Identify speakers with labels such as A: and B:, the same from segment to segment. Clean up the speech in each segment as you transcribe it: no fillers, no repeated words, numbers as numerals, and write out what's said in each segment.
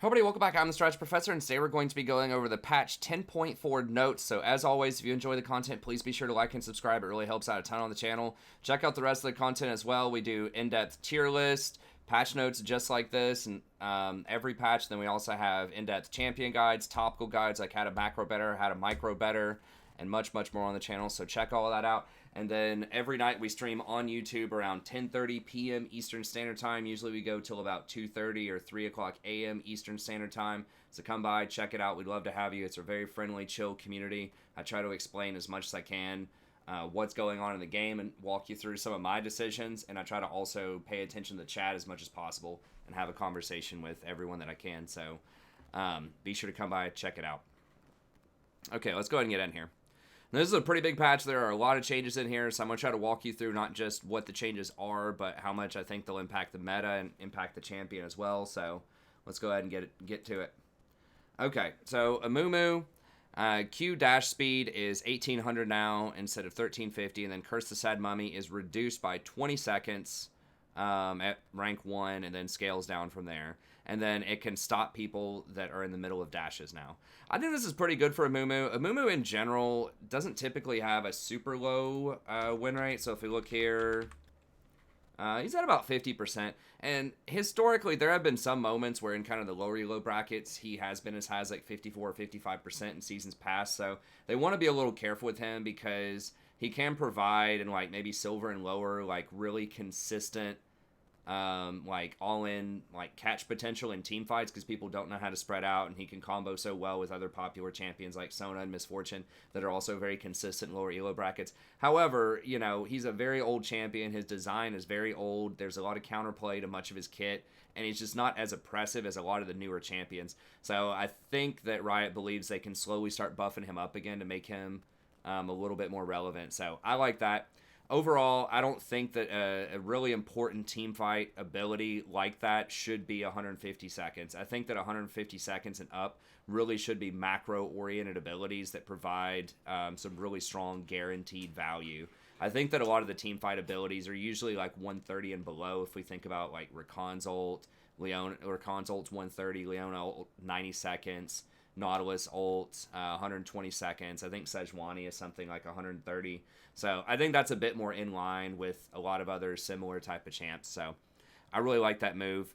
A: Hey everybody, welcome back. I'm the Strategy Professor, and today we're going to be going over the patch 10.4 notes. So as always, if you enjoy the content, please be sure to like and subscribe. It really helps out a ton on the channel. Check out the rest of the content as well. We do in-depth tier list, patch notes just like this, and every patch. Then we also have in-depth champion guides, topical guides like how to macro better, how to micro better, and much more on the channel. So check all of that out. And then every night we stream on YouTube around 10:30 p.m. Eastern Standard Time. Usually we go till about 2:30 or 3 o'clock a.m. Eastern Standard Time. So come by, check it out. We'd love to have you. It's a very friendly, chill community. I try to explain as much as I can what's going on in the game and walk you through some of my decisions. And I try to also pay attention to the chat as much as possible and have a conversation with everyone that I can. So be sure to come by, check it out. Okay, let's go ahead and get in here. Now, this is a pretty big patch. There are a lot of changes in here, so I'm going to try to walk you through not just what the changes are, but how much I think they'll impact the meta and impact the champion as well. So let's go ahead and get to it. Okay, so Amumu, Q dash speed is 1800 now instead of 1350, and then Curse the Sad Mummy is reduced by 20 seconds at rank 1 and then scales down from there. And then it can stop people that are in the middle of dashes now. I think this is pretty good for Amumu. Amumu in general doesn't typically have a super low win rate. So if we look here, he's at about 50%. And historically, there have been some moments where in kind of the lower elo brackets, he has been as high as like 54 or 55% in seasons past. So they want to be a little careful with him because he can provide in like maybe silver and lower, like really consistent like all-in like catch potential in team fights because people don't know how to spread out, and he can combo so well with other popular champions like Sona and Misfortune that are also very consistent in lower elo brackets. However, you know, he's a very old champion. His design is very old. There's a lot of counterplay to much of his kit, and he's just not as oppressive as a lot of the newer champions. So I think that Riot believes they can slowly start buffing him up again to make him a little bit more relevant. So I like that. Overall, I don't think that a really important team fight ability like that should be 150 seconds. I think that 150 seconds and up really should be macro-oriented abilities that provide some really strong guaranteed value. I think that a lot of the team fight abilities are usually like 130 and below. If we think about like Rakan's ult, Rakan's ult's 130, Leona ult 90 seconds, Nautilus ult 120 seconds. I think Sejuani is something like 130. So I think that's a bit more in line with a lot of other similar type of champs. So I really like that move.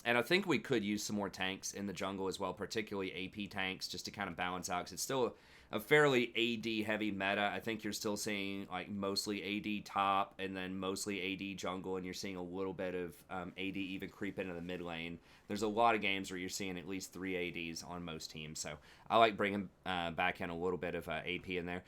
A: And I think we could use some more tanks in the jungle as well, particularly AP tanks, just to kind of balance out, because it's still a fairly AD heavy meta. I think you're still seeing like mostly AD top and then mostly AD jungle, and you're seeing a little bit of AD even creep into the mid lane. There's a lot of games where you're seeing at least 3 ADs on most teams, so I like bringing back in a little bit of AP in there.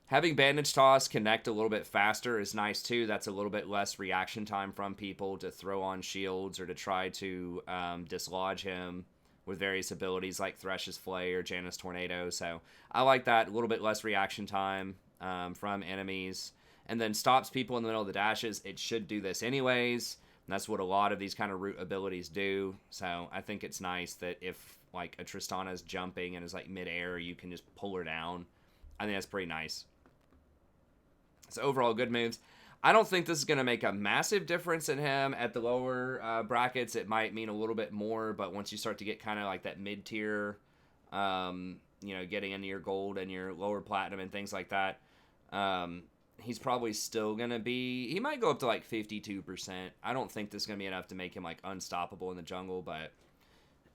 A: Having Bandage Toss connect a little bit faster is nice too. That's a little bit less reaction time from people to throw on shields or to try to dislodge him with various abilities like Thresh's Flay or Janus Tornado. So I like that. A little bit less reaction time from enemies. And then stops people in the middle of the dashes. It should do this anyways. And that's what a lot of these kind of root abilities do. So I think it's nice that if like a Tristana's jumping and is like mid-air, you can just pull her down. I think that's pretty nice. So overall, good moves. I don't think this is going to make a massive difference in him at the lower brackets. It might mean a little bit more, but once you start to get kind of like that mid-tier, you know, getting into your gold and your lower platinum and things like that, he's probably still going to be... He might go up to like 52%. I don't think this is going to be enough to make him like unstoppable in the jungle, but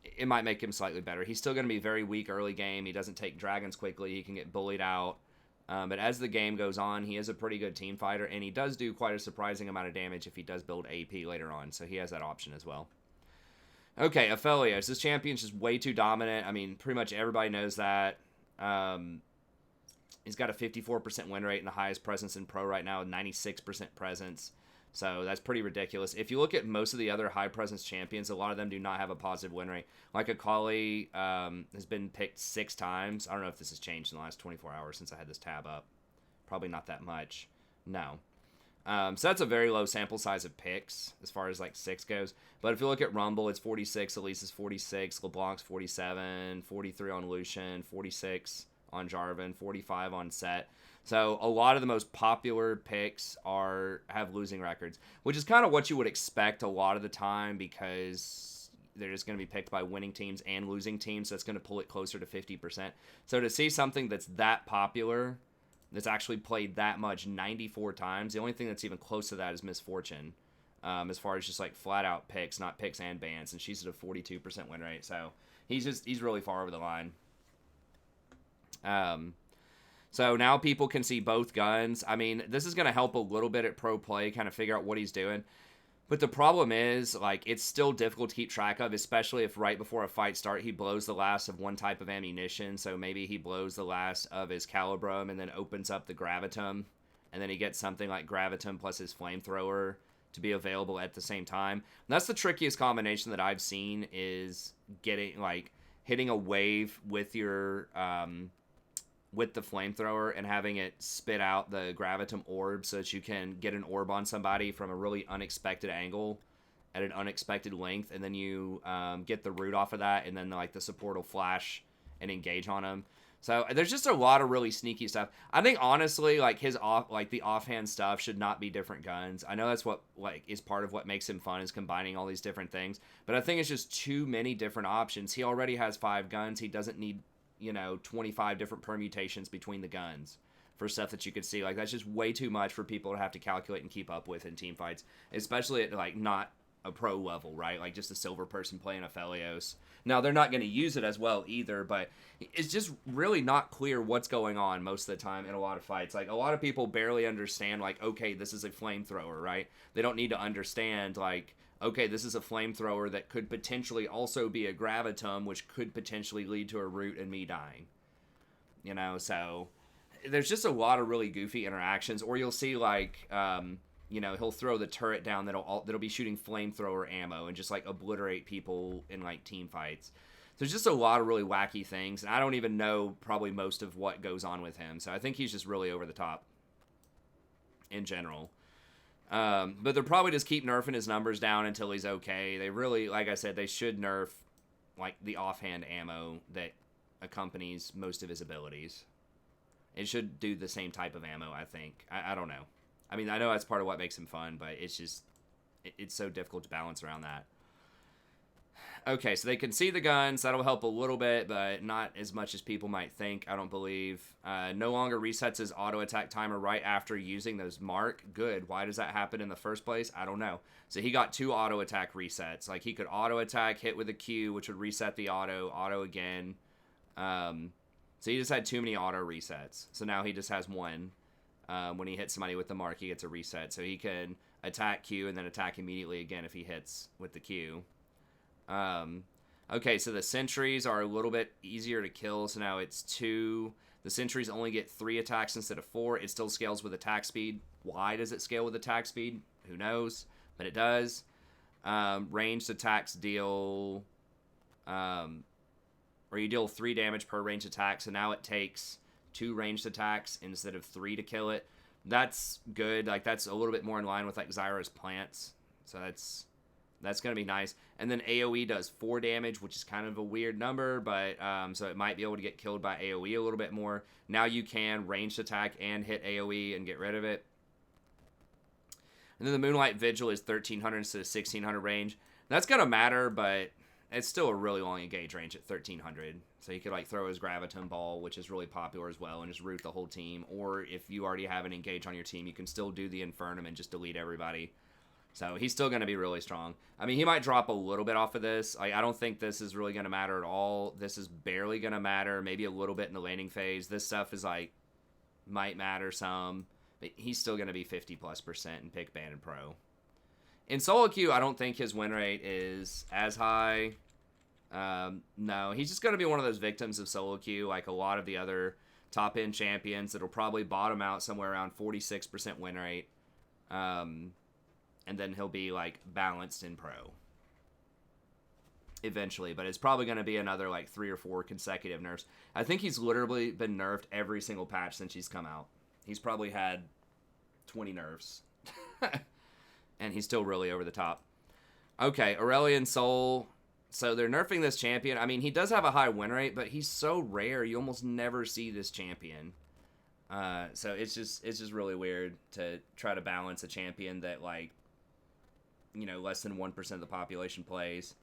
A: it might make him slightly better. He's still going to be very weak early game. He doesn't take dragons quickly. He can get bullied out. But as the game goes on, he is a pretty good team fighter, and he does do quite a surprising amount of damage if he does build AP later on, so he has that option as well. Okay, Aphelios. This champion's just way too dominant. I mean, pretty much everybody knows that. He's got a 54% win rate and the highest presence in Pro right now, 96% presence. So that's pretty ridiculous. If you look at most of the other high presence champions, a lot of them do not have a positive win rate. Like Akali has been picked 6 times. I don't know if this has changed in the last 24 hours since I had this tab up. Probably not that much. No. So that's a very low sample size of picks as far as like 6 goes. But if you look at Rumble, it's 46. Elise is 46. LeBlanc's 47. 43 on Lucian. 46 on Jarvan. 45 on Set. So a lot of the most popular picks have losing records, which is kind of what you would expect a lot of the time because they're just going to be picked by winning teams and losing teams. So that's going to pull it closer to 50%. So to see something that's that popular, that's actually played that much 94 times, the only thing that's even close to that is Misfortune. As far as just like flat out picks, not picks and bans, and she's at a 42% win rate. So he's really far over the line. So now people can see both guns. I mean, this is going to help a little bit at pro play, kind of figure out what he's doing. But the problem is, like, it's still difficult to keep track of, especially if right before a fight start, he blows the last of one type of ammunition. So maybe he blows the last of his Calibrum and then opens up the Gravitum. And then he gets something like Gravitum plus his Flamethrower to be available at the same time. And that's the trickiest combination that I've seen, is getting, like, hitting a wave with your... with the Flamethrower and having it spit out the Gravitum orb so that you can get an orb on somebody from a really unexpected angle at an unexpected length, and then you get the root off of that, and then like the support will flash and engage on them. So there's just a lot of really sneaky stuff. I think honestly, like the offhand stuff should not be different guns. I know that's what like is part of what makes him fun, is combining all these different things, but I think it's just too many different options. He already has 5 guns. He doesn't need 25 different permutations between the guns for stuff that you could see. Like, that's just way too much for people to have to calculate and keep up with in team fights, especially at, like, not a pro level, right? Like, just a silver person playing Aphelios. Now, they're not going to use it as well either, but it's just really not clear what's going on most of the time in a lot of fights. Like, a lot of people barely understand, like, okay, this is a Flamethrower, right? They don't need to understand, like, okay, this is a Flamethrower that could potentially also be a Gravitum, which could potentially lead to a root and me dying. So there's just a lot of really goofy interactions. Or you'll see, like, he'll throw the turret down that'll be shooting Flamethrower ammo and just, like, obliterate people in, like, team fights. There's just a lot of really wacky things, and I don't even know probably most of what goes on with him. So I think he's just really over the top in general. But they'll probably just keep nerfing his numbers down until he's okay. They really, like I said, they should nerf, like, the offhand ammo that accompanies most of his abilities. It should do the same type of ammo, I think. I don't know. I mean, I know that's part of what makes him fun, but it's just, it's so difficult to balance around that. Okay, so they can see the guns. That'll help a little bit, but not as much as people might think, I don't believe. No longer resets his auto attack timer right after using those mark. Good. Why does that happen in the first place? I don't know. So he got 2 auto attack resets. Like, he could auto attack, hit with a Q, which would reset the auto again. So he just had too many auto resets. So now he just has 1. When he hits somebody with the mark, he gets a reset. So he can attack Q and then attack immediately again if he hits with the Q. Okay, so the sentries are a little bit easier to kill, so now it's 2. The sentries only get 3 attacks instead of 4. It still scales with attack speed. Why does it scale with attack speed? Who knows? But it does. Ranged attacks deal... or you deal 3 damage per ranged attack, so now it takes 2 ranged attacks instead of 3 to kill it. That's good. Like, that's a little bit more in line with, like, Zyra's plants. So that's going to be nice. And then AoE does 4 damage, which is kind of a weird number, but so it might be able to get killed by AoE a little bit more. Now you can ranged attack and hit AoE and get rid of it. And then the Moonlight Vigil is 1300 instead of 1600 range. That's going to matter, but it's still a really long engage range at 1300. So he could, like, throw his Graviton Ball, which is really popular as well, and just root the whole team. Or if you already have an engage on your team, you can still do the Infernum and just delete everybody. So he's still going to be really strong. I mean, he might drop a little bit off of this. Like, I don't think this is really going to matter at all. This is barely going to matter. Maybe a little bit in the landing phase. This stuff is, like, might matter some. But he's still going to be 50+% in pick, ban, and pro. In solo queue, I don't think his win rate is as high. No, he's just going to be one of those victims of solo queue, like a lot of the other top-end champions that'll probably bottom out somewhere around 46% win rate. And then he'll be, like, balanced in pro eventually. But it's probably going to be another, like, 3 or 4 consecutive nerfs. I think he's literally been nerfed every single patch since he's come out. He's probably had 20 nerfs. And he's still really over the top. Okay, Aurelion Sol. So they're nerfing this champion. I mean, he does have a high win rate, but he's so rare. You almost never see this champion. So it's just really weird to try to balance a champion that, like, less than 1% of the population plays.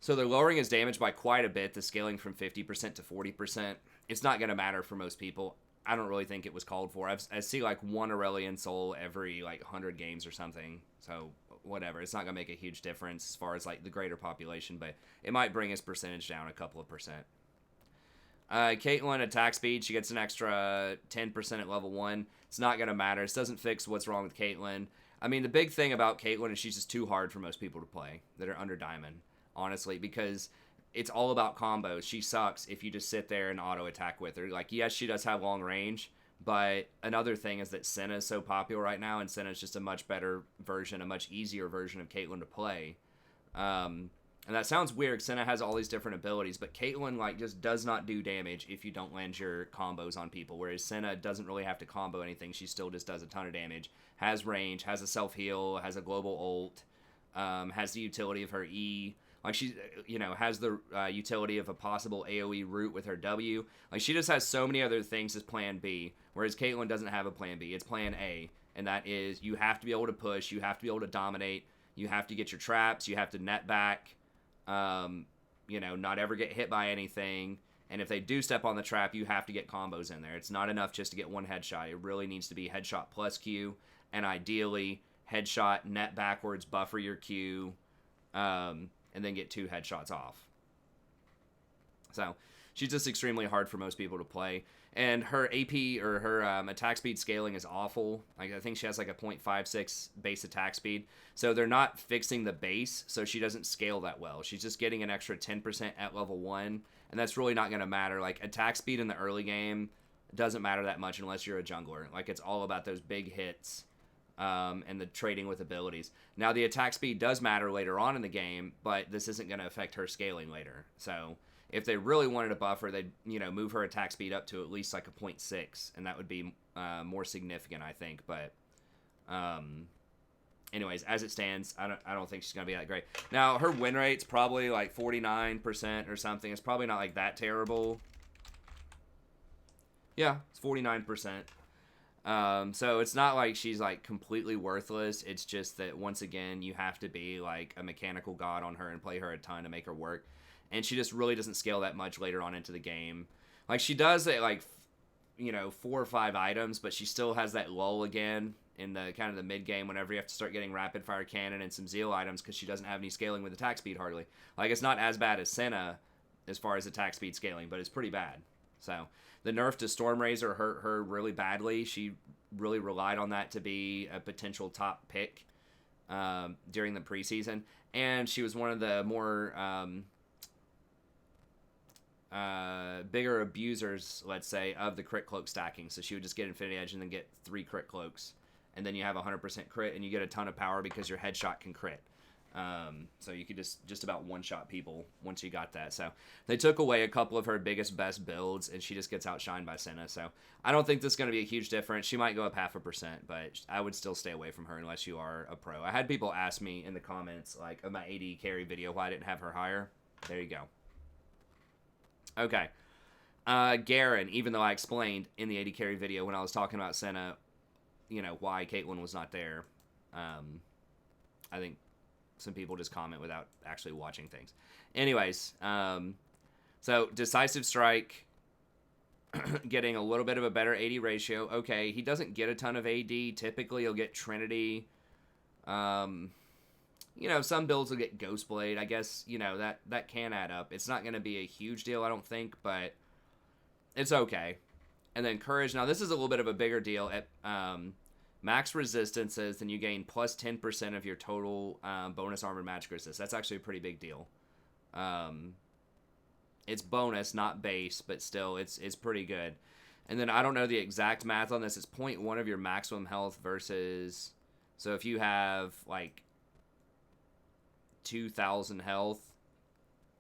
A: So they're lowering his damage by quite a bit, the scaling from 50% to 40%. It's not going to matter for most people. I don't really think it was called for. I see like one Aurelion Sol every like 100 games or something. So whatever. It's not going to make a huge difference as far as like the greater population, but it might bring his percentage down a couple of percent. Caitlyn, attack speed, she gets an extra 10% at level 1. It's not going to matter. This doesn't fix what's wrong with Caitlyn. I mean, the big thing about Caitlyn is she's just too hard for most people to play that are under Diamond, honestly, because it's all about combos. She sucks if you just sit there and auto attack with her. Like, yes, she does have long range, but another thing is that Senna is so popular right now, and Senna is just a much better version, a much easier version of Caitlyn to play. And that sounds weird. Senna has all these different abilities, but Caitlyn like just does not do damage if you don't land your combos on people. Whereas Senna doesn't really have to combo anything. She still just does a ton of damage. Has range, has a self heal, has a global ult, has the utility of her E. Like she, has the utility of a possible AOE route with her W. Like she just has so many other things as Plan B. Whereas Caitlyn doesn't have a Plan B. It's Plan A, and that is you have to be able to push, you have to be able to dominate, you have to get your traps, you have to net back. Not ever get hit by anything. And if they do step on the trap, you have to get combos in there. It's not enough just to get one headshot. It really needs to be headshot plus Q, and ideally headshot, net backwards, buffer your Q, and then get 2 headshots off. So she's just extremely hard for most people to play. And her AP or her attack speed scaling is awful. Like I think she has like a 0.56 base attack speed. So they're not fixing the base, so she doesn't scale that well. She's just getting an extra 10% at level 1, and that's really not going to matter. Like attack speed in the early game doesn't matter that much unless you're a jungler. Like it's all about those big hits and the trading with abilities. Now the attack speed does matter later on in the game, but this isn't going to affect her scaling later. So if they really wanted to buff her, they'd move her attack speed up to at least like a 0.6, and that would be more significant, I think. But anyways, as it stands, I don't think she's gonna be that great. Now her win rate's probably like 49% or something. It's probably not like that terrible. Yeah, it's 49%. So it's not like she's like completely worthless. It's just that once again, you have to be like a mechanical god on her and play her a ton to make her work. And she just really doesn't scale that much later on into the game. Like, she does, like, 4 or 5 items, but she still has that lull again in the kind of the mid-game whenever you have to start getting rapid-fire cannon and some zeal items because she doesn't have any scaling with attack speed hardly. Like, it's not as bad as Senna as far as attack speed scaling, but it's pretty bad. So, the nerf to Stormrazor hurt her really badly. She really relied on that to be a potential top pick during the preseason. And she was one of the more... bigger abusers, let's say, of the crit cloak stacking. So she would just get Infinity Edge and then get 3 crit cloaks, and then you have 100% crit, and you get a ton of power because your headshot can crit. So you could just about one-shot people once you got that. So they took away a couple of her best builds, and she just gets outshined by Senna. So I don't think this is going to be a huge difference. She might go up 0.5%, but I would still stay away from her unless you are a pro. I had people ask me in the comments, like, of my AD carry video, why I didn't have her higher. There you go. Okay. Garen, even though I explained in the AD carry video when I was talking about Senna, why Caitlyn was not there, I think some people just comment without actually watching things. Anyways, so Decisive Strike, getting a little bit of a better AD ratio. Okay, he doesn't get a ton of AD. Typically, he'll get Trinity. Some builds will get Ghostblade. I guess, that can add up. It's not going to be a huge deal, I don't think, but it's okay. And then Courage. Now, this is a little bit of a bigger deal. At max resistances, then you gain plus 10% of your total bonus armor magic resist. That's actually a pretty big deal. It's bonus, not base, but still, it's pretty good. And then I don't know the exact math on this. It's 0.1 of your maximum health versus... So if you have, like... 2,000 health,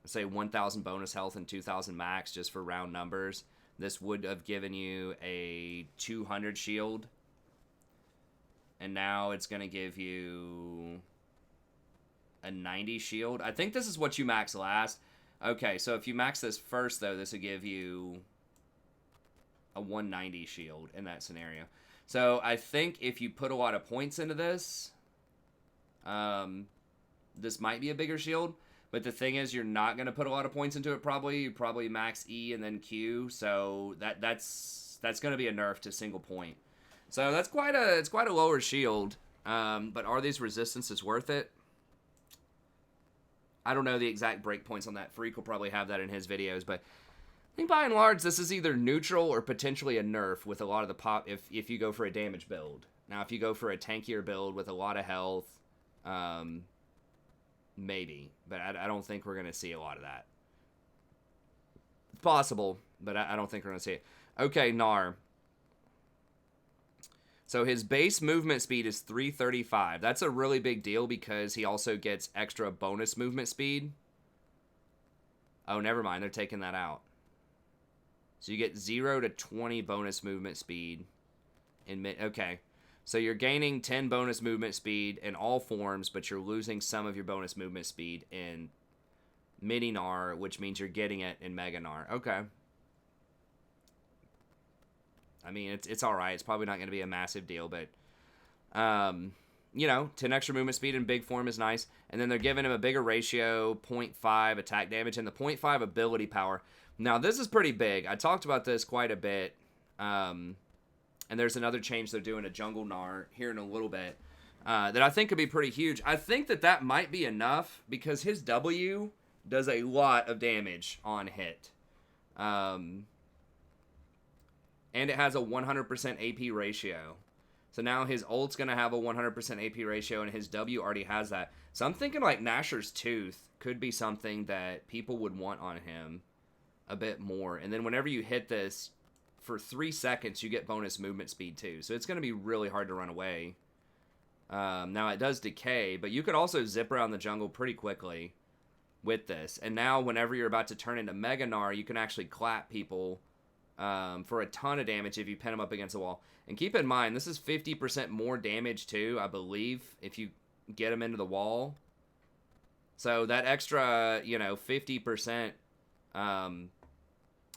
A: say 1,000 bonus health and 2,000 max, just for round numbers, this would have given you a 200 shield, and now it's going to give you a 90 shield. I think this is what you max last. Okay, so if you max this first, though, this would give you a 190 shield in that scenario. So I think if you put a lot of points into this, this might be a bigger shield, But the thing is, you're not going to put a lot of points into it probably. You probably max E and then Q. So that's going to be a nerf to single point. So it's quite a lower shield. But are these resistances worth it? I don't know the exact breakpoints on that. Freak will probably have that in his videos, but I think by and large this is either neutral or potentially a nerf with a lot of the pop if you go for a damage build. Now if you go for a tankier build with a lot of health, maybe, but I don't think we're going to see a lot of that. It's possible, but I don't think we're going to see it. Okay, Gnar. So his base movement speed is 335. That's a really big deal because he also gets extra bonus movement speed. Oh, never mind. They're taking that out. So you get 0 to 20 bonus movement speed. Okay. So you're gaining 10 bonus movement speed in all forms, but you're losing some of your bonus movement speed in Mini Gnar, which means you're getting it in Mega Gnar. Okay. I mean, it's all right. It's probably not going to be a massive deal, but, you know, 10 extra movement speed in big form is nice. And then they're giving him a bigger ratio, 0.5 attack damage, and the 0.5 ability power. Now, this is pretty big. I talked about this quite a bit. And there's another change they're doing to Jungle Gnar here in a little bit that I think could be pretty huge. I think that might be enough because his W does a lot of damage on hit. And it has a 100% AP ratio. So now his ult's going to have a 100% AP ratio, and his W already has that. So I'm thinking like Nashor's Tooth could be something that people would want on him a bit more. And then whenever you hit this, for 3 seconds, you get bonus movement speed too. So it's going to be really hard to run away. Now it does decay, but you could also zip around the jungle pretty quickly with this. And now whenever you're about to turn into Mega Gnar, you can actually clap people for a ton of damage if you pin them up against the wall. And keep in mind, this is 50% more damage too, I believe, if you get them into the wall. So that extra, 50%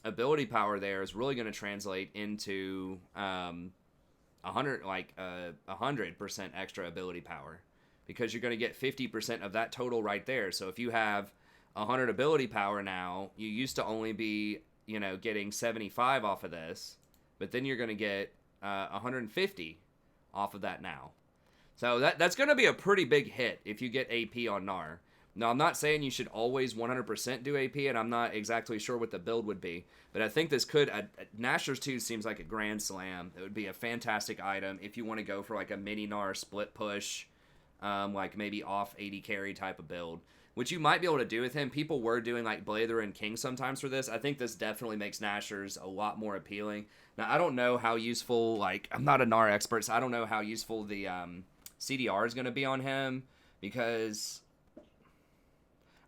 A: ability power there is really going to translate into 100% extra ability power, because you're going to get 50% of that total right there. So if you have 100 ability power now, you used to only be getting 75 off of this, but then you're going to get 150 off of that now. So that's going to be a pretty big hit if you get AP on Gnar. Now, I'm not saying you should always 100% do AP, and I'm not exactly sure what the build would be, but I think this could... Nashor's Tooth seems like a grand slam. It would be a fantastic item if you want to go for like a mini Gnar split push, like maybe off 80 carry type of build, which you might be able to do with him. People were doing like Blather and King sometimes for this. I think this definitely makes Nashor's a lot more appealing. Now, I don't know how useful, like, I'm not a Gnar expert, so I don't know how useful the CDR is going to be on him, because,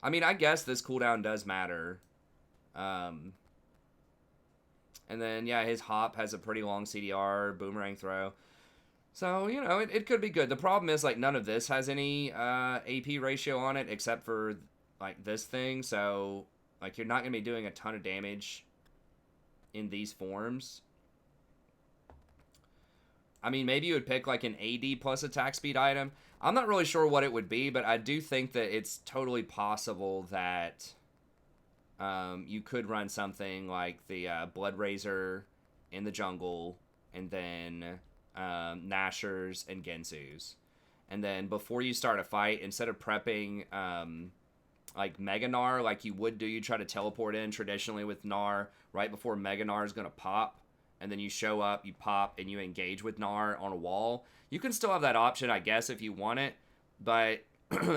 A: I mean, I guess this cooldown does matter. And then, yeah, his hop has a pretty long CDR, boomerang throw. So, it could be good. The problem is, like, none of this has any AP ratio on it except for, like, this thing. So, like, you're not going to be doing a ton of damage in these forms. I mean, maybe you would pick, like, an AD plus attack speed item. I'm not really sure what it would be, but I do think that it's totally possible that you could run something like the Blood Razor in the jungle, and then Nashor's and Gensu's. And then before you start a fight, instead of prepping like Mega Gnar like you would do, you try to teleport in traditionally with Gnar right before Mega Gnar is going to pop. And then you show up, you pop, and you engage with Gnar on a wall. You can still have that option, I guess, if you want it. But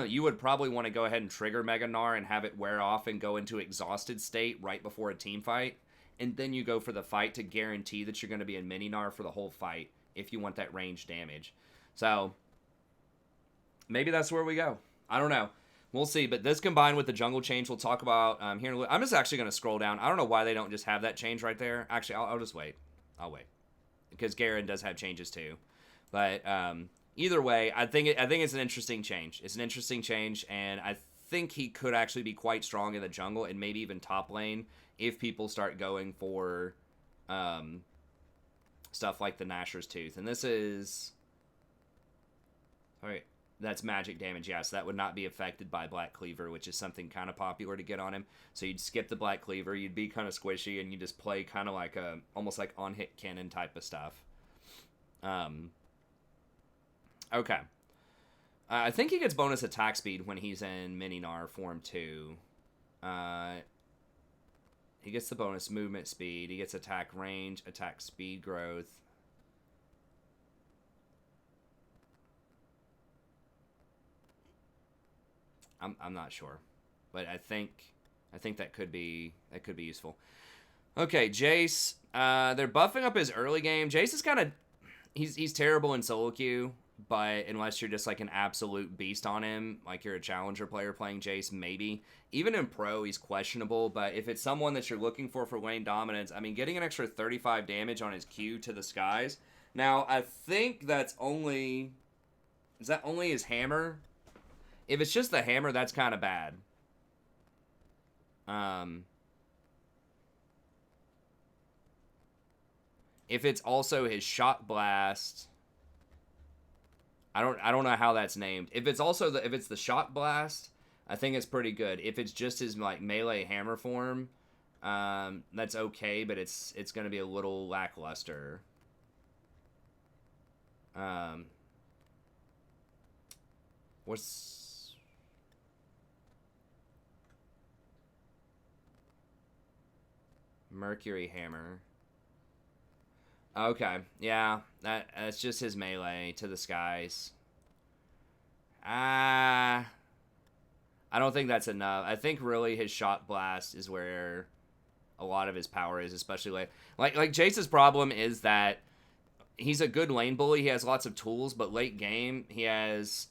A: you would probably want to go ahead and trigger Mega Gnar and have it wear off and go into exhausted state right before a team fight. And then you go for the fight to guarantee that you're going to be in Mini Gnar for the whole fight if you want that range damage. So, maybe that's where we go. I don't know. We'll see. But this combined with the jungle change we'll talk about here in a little. I'm just actually going to scroll down. I don't know why they don't just have that change right there. Actually, I'll just wait. I'll wait. Because Garen does have changes too. But either way, I think it's an interesting change. It's an interesting change, and I think he could actually be quite strong in the jungle and maybe even top lane if people start going for stuff like the Nashor's Tooth. And this is... Alright. That's magic damage, yeah. So that would not be affected by Black Cleaver, which is something kind of popular to get on him. So you'd skip the Black Cleaver, you'd be kind of squishy, and you just play kind of like a almost like on-hit cannon type of stuff. Okay. I think he gets bonus attack speed when he's in Mini Gnar form too. He gets the bonus movement speed. He gets attack range, attack speed growth. I'm not sure, but I think that could be useful. Okay, Jayce. They're buffing up his early game. Jayce is kind of he's terrible in solo queue, but unless you're just like an absolute beast on him, like you're a challenger player playing Jayce, maybe. Even in pro, he's questionable, but if it's someone that you're looking for lane dominance, I mean, getting an extra 35 damage on his Q to the skies. Now, I think that's only... Is that only his hammer? If it's just the hammer, that's kind of bad. If it's also his shock blast... I don't know how that's named. If it's also if it's the shock blast, I think it's pretty good. If it's just his like melee hammer form, that's okay, but it's going to be a little lackluster. What's Mercury Hammer? Okay, yeah, that's just his melee to the skies. I don't think that's enough. I think really his shock blast is where a lot of his power is, especially like Jayce's problem is that he's a good lane bully. He has lots of tools, but late game he has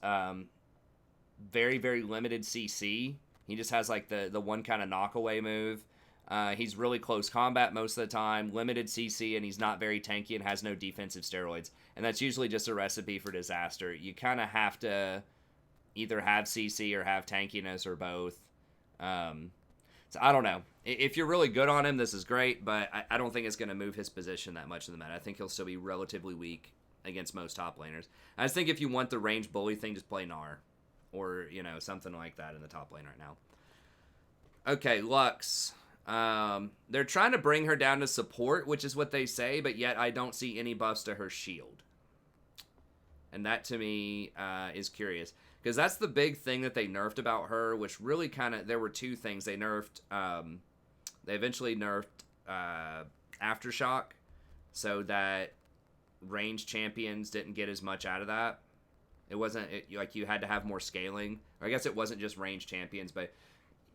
A: very, very limited CC. He just has like the one kind of knockaway move. He's really close combat most of the time, limited CC, and he's not very tanky and has no defensive steroids. And that's usually just a recipe for disaster. You kind of have to either have CC or have tankiness or both. So I don't know. If you're really good on him, this is great, but I don't think it's going to move his position that much in the meta. I think he'll still be relatively weak against most top laners. I just think if you want the range bully thing, just play Gnar. Or, something like that in the top lane right now. Okay, Lux. They're trying to bring her down to support, which is what they say, but yet I don't see any buffs to her shield. And that to me is curious. Because that's the big thing that they nerfed about her, which really kind of... There were two things. They nerfed... they eventually nerfed Aftershock so that ranged champions didn't get as much out of that. It wasn't... like, you had to have more scaling. Or I guess it wasn't just ranged champions, but...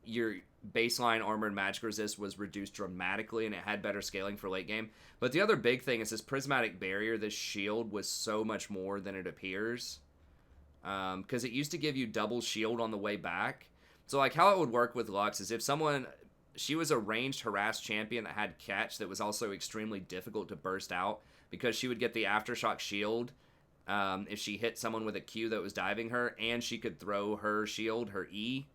A: your baseline armor and magic resist was reduced dramatically, and it had better scaling for late game. But the other big thing is this prismatic barrier. This shield was so much more than it appears. Because it used to give you double shield on the way back. So like how it would work with Lux is if someone... She was a ranged harassed champion that had catch that was also extremely difficult to burst out. Because she would get the Aftershock shield if she hit someone with a Q that was diving her. And she could throw her shield, her E...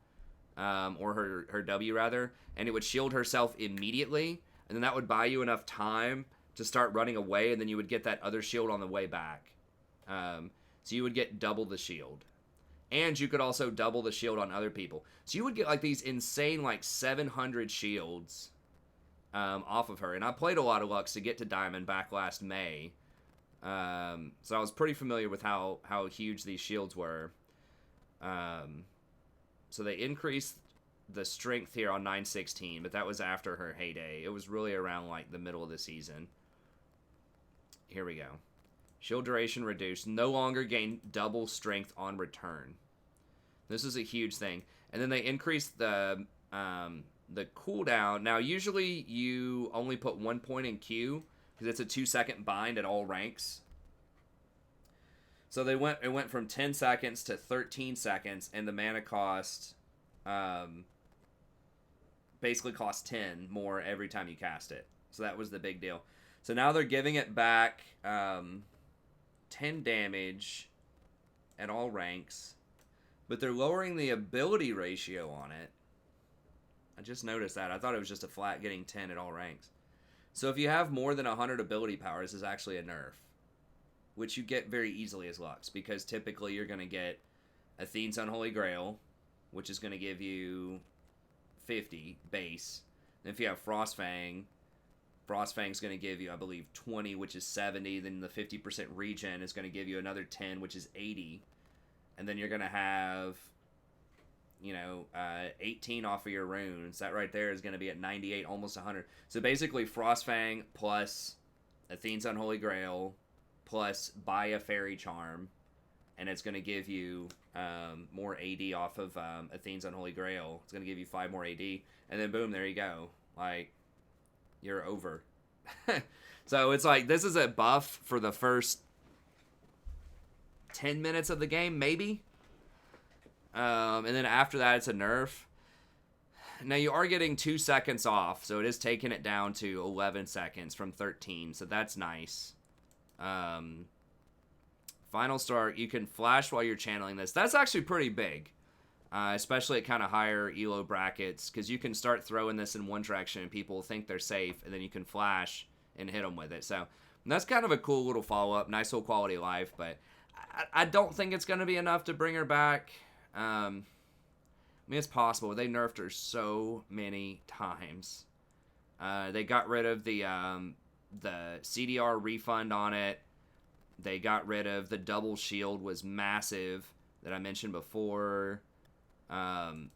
A: or her W rather, and it would shield herself immediately, and then that would buy you enough time to start running away, and then you would get that other shield on the way back. So you would get double the shield. And you could also double the shield on other people. So you would get like these insane like 700 shields off of her. And I played a lot of Lux to get to Diamond back last May. So I was pretty familiar with how huge these shields were. So they increased the strength here on 916, but that was after her heyday. It was really around like the middle of the season. Here we go. Shield duration reduced. No longer gain double strength on return. This is a huge thing. And then they increased the cooldown. Now, usually you only put 1 point in Q because it's a 2-second bind at all ranks. So it went from 10 seconds to 13 seconds, and the mana cost basically costs 10 more every time you cast it. So that was the big deal. So now they're giving it back 10 damage at all ranks, but they're lowering the ability ratio on it. I just noticed that. I thought it was just a flat getting 10 at all ranks. So if you have more than 100 ability power, this is actually a nerf, which you get very easily as Lux, because typically you're going to get Athene's Unholy Grail, which is going to give you 50 base. And if you have Frostfang's going to give you, I believe, 20, which is 70. Then the 50% regen is going to give you another 10, which is 80. And then you're going to have, 18 off of your runes. That right there is going to be at 98, almost 100. So basically, Frostfang plus Athene's Unholy Grail plus buy a Fairy Charm, and it's going to give you more AD off of Athene's Unholy Grail. It's going to give you 5 more AD, and then boom, there you go. Like, you're over. So it's like, this is a buff for the first 10 minutes of the game, maybe. And then after that, it's a nerf. Now, you are getting 2 seconds off, so it is taking it down to 11 seconds from 13, so that's nice. Final start, you can flash while you're channeling this. That's actually pretty big, especially at kind of higher elo brackets, because you can start throwing this in one direction and people think they're safe, and then you can flash and hit them with it. So that's kind of a cool little follow-up, nice little quality of life, but I don't think it's going to be enough to bring her back. I mean, it's possible. They nerfed her so many times. They got rid of the CDR refund on it. They got rid of the double shield, was massive, that I mentioned before. And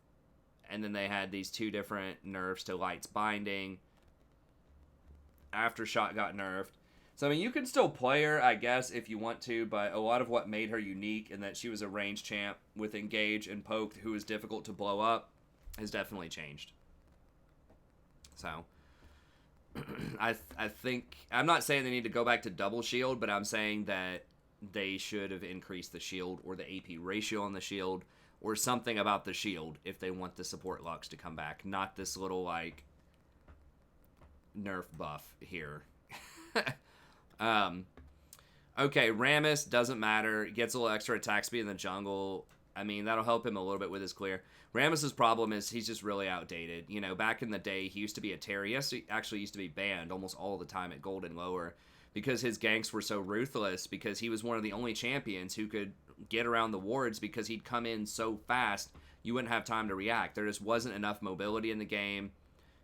A: then they had these 2 different nerfs to Light's Binding. Aftershock got nerfed. So, I mean, you can still play her, I guess, if you want to, but a lot of what made her unique and that she was a range champ with Engage and Poke, who was difficult to blow up, has definitely changed. So, I think, I'm not saying they need to go back to double shield, but I'm saying that they should have increased the shield or the AP ratio on the shield or something about the shield if they want the support Lux to come back, not this little, like, nerf buff here. Okay, Ramus doesn't matter. Gets a little extra attack speed in the jungle. I mean, that'll help him a little bit with his clear. Ramus's problem is he's just really outdated. Back in the day, he used to be a terror. He actually used to be banned almost all the time at Gold and lower because his ganks were so ruthless, because he was one of the only champions who could get around the wards because he'd come in so fast you wouldn't have time to react. There just wasn't enough mobility in the game.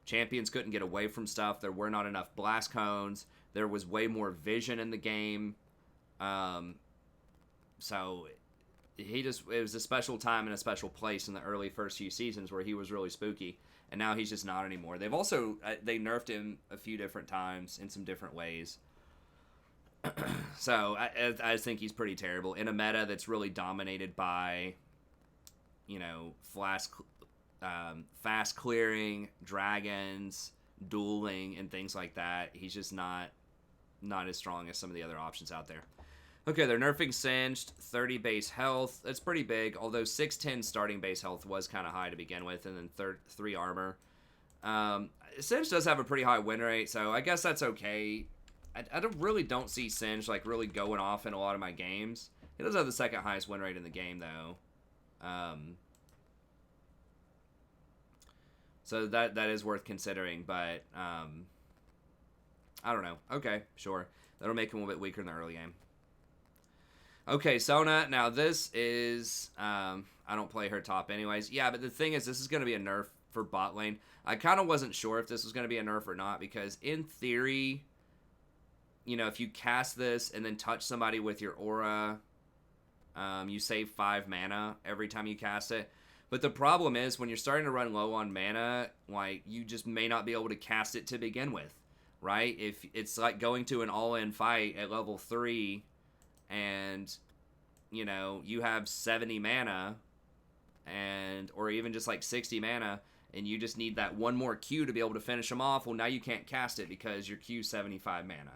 A: Champions couldn't get away from stuff. There were not enough blast cones. There was way more vision in the game. So it was a special time and a special place in the early first few seasons where he was really spooky, and now he's just not anymore. They've also they nerfed him a few different times in some different ways. So I just think he's pretty terrible in a meta that's really dominated by, fast clearing, dragons, dueling, and things like that. He's just not as strong as some of the other options out there. Okay, they're nerfing Singed, 30 base health. That's pretty big, although 610 starting base health was kind of high to begin with, and then 3 armor. Singed does have a pretty high win rate, so I guess that's okay. I really don't see Singed like really going off in a lot of my games. He does have the second highest win rate in the game, though. So that is worth considering, but I don't know. Okay, sure. That'll make him a little bit weaker in the early game. Okay, Sona. Now, this is... I don't play her top anyways. Yeah, but the thing is, this is going to be a nerf for bot lane. I kind of wasn't sure if this was going to be a nerf or not, because in theory, if you cast this and then touch somebody with your aura, you save 5 mana every time you cast it. But the problem is, when you're starting to run low on mana, like, you just may not be able to cast it to begin with, right? If it's like going to an all-in fight at level 3... and you have 70 mana or even just like 60 mana, and you just need that one more Q to be able to finish them off. Well, now you can't cast it because your Q's 75 mana,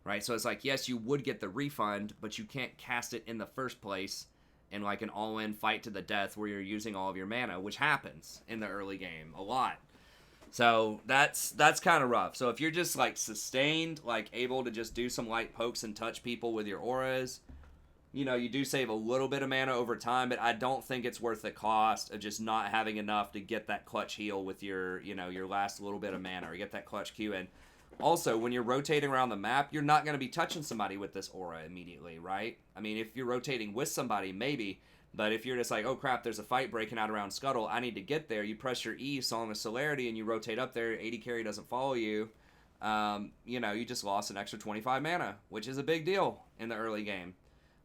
A: right? So it's like, yes, you would get the refund, but you can't cast it in the first place in like an all-in fight to the death where you're using all of your mana, which happens in the early game a lot. So that's kind of rough. So if you're just like sustained, like able to just do some light pokes and touch people with your auras, you do save a little bit of mana over time, but I don't think it's worth the cost of just not having enough to get that clutch heal with your, your last little bit of mana, or get that clutch Q in. Also, when you're rotating around the map, you're not going to be touching somebody with this aura immediately, right? I mean, if you're rotating with somebody, maybe, But if you're just like, oh crap, there's a fight breaking out around Scuttle, I need to get there, you press your E, Song of Celerity, and you rotate up there, 80 carry doesn't follow you, you know, you just lost an extra 25 mana, which is a big deal in the early game.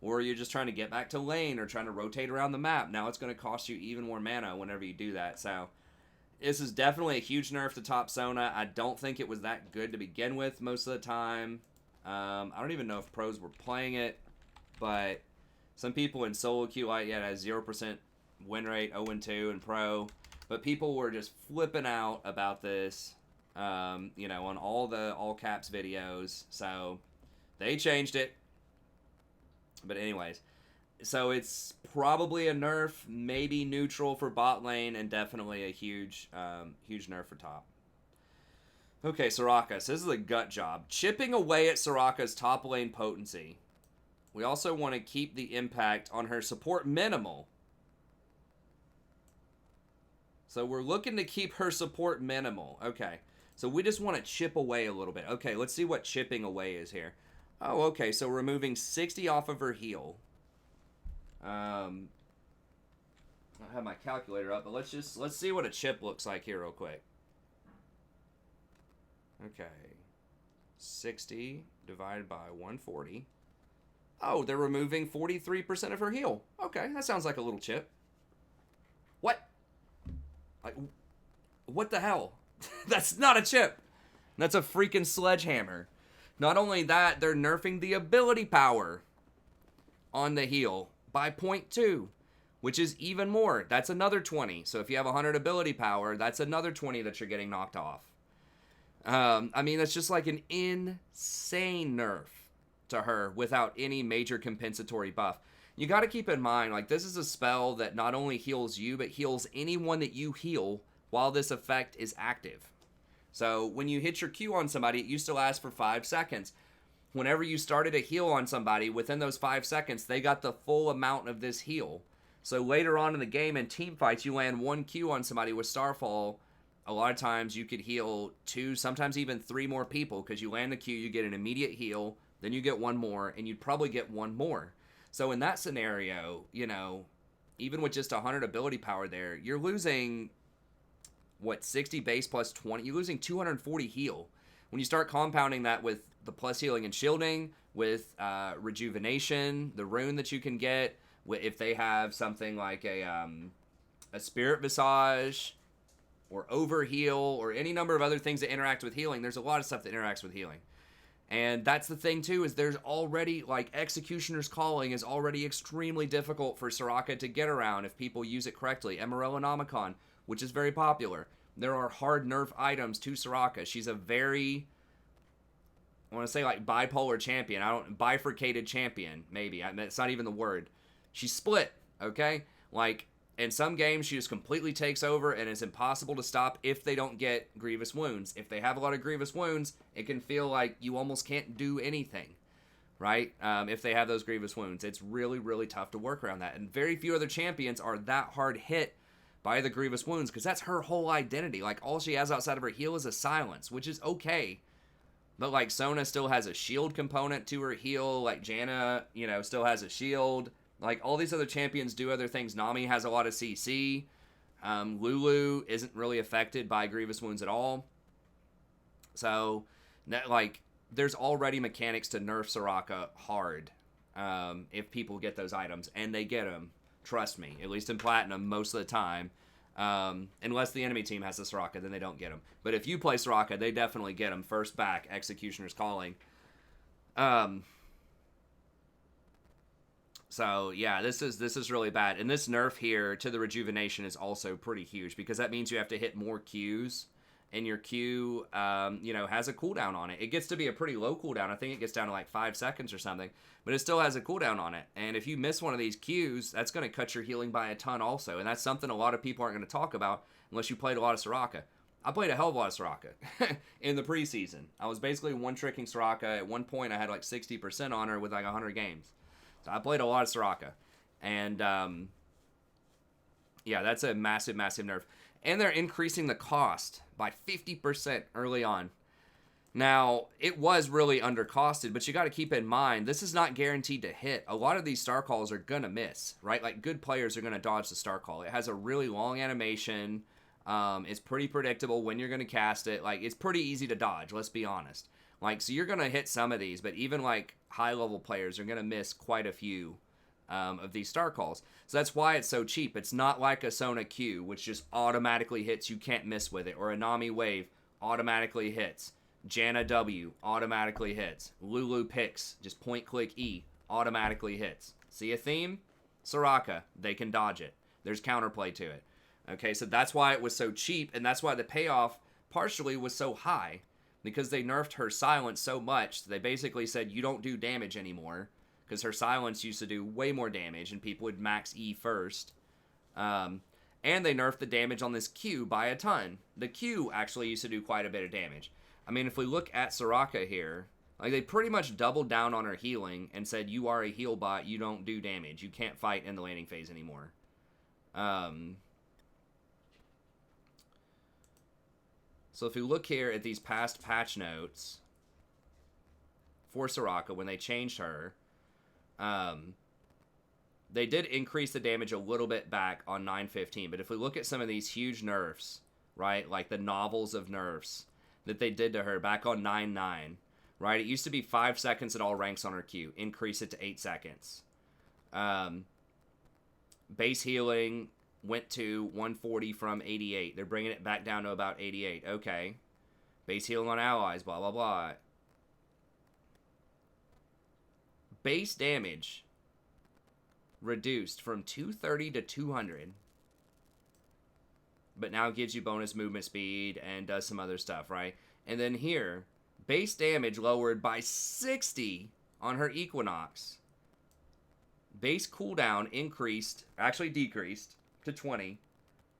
A: Or you're just trying to get back to lane or trying to rotate around the map. Now it's going to cost you even more mana whenever you do that. So this is definitely a huge nerf to top Sona. I don't think it was that good to begin with most of the time. I don't even know if pros were playing it, but some people in solo queue like it has 0% win rate, 0-2 in pro. But people were just flipping out about this, you know, on all the all caps videos. So they changed it. But anyways, so it's probably a nerf, maybe neutral for bot lane, and definitely a huge, huge nerf for top. Okay, Soraka. So this is a gut job. Chipping away at Soraka's top lane potency. We also want to keep the impact on her support minimal. So we're looking to keep her support minimal. Okay, so we just want to chip away a little bit. Okay, let's see what chipping away is here. Oh, okay, so removing 60 off of her heal. I don't have my calculator up, but let's see what a chip looks like here real quick. Okay. 60 divided by 140. Oh, they're removing 43% of her heal. Okay, that sounds like a little chip. What? Like, what the hell? That's not a chip. That's a freaking sledgehammer. Not only that, they're nerfing the ability power on the heal by 0.2, which is even more. That's another 20. So if you have 100 ability power, that's another 20 that you're getting knocked off. I mean, that's just like an insane nerf to her without any major compensatory buff. You got to keep in mind, like, this is a spell that not only heals you, but heals anyone that you heal while this effect is active. So when you hit your Q on somebody, it used to last for 5 seconds. Whenever you started a heal on somebody, within those 5 seconds, they got the full amount of this heal. So later on in the game, in team fights, you land 1 Q on somebody with Starfall. A lot of times you could heal 2, sometimes even 3 more people, because you land the Q, you get an immediate heal, then you get 1 more, and you'd probably get 1 more. So in that scenario, you know, even with just 100 ability power there, you're losing, what, 60 base plus 20? You're losing 240 heal. When you start compounding that with the plus healing and shielding, with rejuvenation, the rune that you can get, if they have something like a spirit visage, or overheal, or any number of other things that interact with healing, there's a lot of stuff that interacts with healing. And that's the thing, too, is there's already, like, Executioner's Calling is already extremely difficult for Soraka to get around if people use it correctly. Emerellonomicon, which is very popular. There are hard nerf items to Soraka. She's a very, I want to say, like, bipolar champion. Bifurcated champion, maybe. It's not even the word. She's split, okay? Like, in some games, she just completely takes over, and it's impossible to stop if they don't get grievous wounds. If they have a lot of grievous wounds, it can feel like you almost can't do anything, right? If they have those grievous wounds. It's really, really tough to work around that. And very few other champions are that hard hit by the grievous wounds, because that's her whole identity. Like, all she has outside of her heal is a silence, which is okay. But, like, Sona still has a shield component to her heal. Like, Janna, you know, still has a shield. Like, all these other champions do other things. Nami has a lot of CC. Lulu isn't really affected by grievous wounds at all. So, like, there's already mechanics to nerf Soraka hard if people get those items. And they get them. Trust me. At least in Platinum, most of the time. Unless the enemy team has the Soraka, then they don't get them. But if you play Soraka, they definitely get them. First back, Executioner's Calling. So, yeah, this is really bad. And this nerf here to the rejuvenation is also pretty huge, because that means you have to hit more Qs, and your Q, you know, has a cooldown on it. It gets to be a pretty low cooldown. I think it gets down to like 5 seconds or something, but it still has a cooldown on it. And if you miss one of these Qs, that's going to cut your healing by a ton also. And that's something a lot of people aren't going to talk about unless you played a lot of Soraka. I played a hell of a lot of Soraka in the preseason. I was basically one-tricking Soraka. At one point, I had like 60% on her with like 100 games. So I played a lot of Soraka. And, yeah, that's a massive, massive nerf. And they're increasing the cost by 50% early on. Now, it was really undercosted, but you got to keep in mind, this is not guaranteed to hit. A lot of these star calls are going to miss, right? Like, good players are going to dodge the star call. It has a really long animation. It's pretty predictable when you're going to cast it. Like, it's pretty easy to dodge, let's be honest. Like, so you're going to hit some of these, but even, like, high-level players are going to miss quite a few of these star calls. So that's why it's so cheap. It's not like a Sona Q, which just automatically hits. You can't miss with it. Or a Nami Wave automatically hits. Janna W automatically hits. Lulu Pix, just point click E, automatically hits. See a theme? Soraka, they can dodge it. There's counterplay to it. Okay, so that's why it was so cheap, and that's why the payoff partially was so high, because they nerfed her silence so much. They basically said you don't do damage anymore, because her silence used to do way more damage, and people would max E first. And they nerfed the damage on this Q by a ton. The Q actually used to do quite a bit of damage. I mean, if we look at Soraka here, like, they pretty much doubled down on her healing and said, you are a heal bot, you don't do damage. You can't fight in the landing phase anymore. So if you look here at these past patch notes for Soraka, when they changed her, they did increase the damage a little bit back on 9:15. But if we look at some of these huge nerfs, right, like the novels of nerfs that they did to her back on 9:9, right? It used to be 5 seconds at all ranks on her Q. Increase it to 8 seconds. Base healing went to 140 from 88. They're bringing it back down to about 88. Okay. Base healing on allies, blah, blah, blah. Base damage reduced from 230 to 200. But now it gives you bonus movement speed and does some other stuff, right? And then here, base damage lowered by 60 on her Equinox. Base cooldown decreased to 20.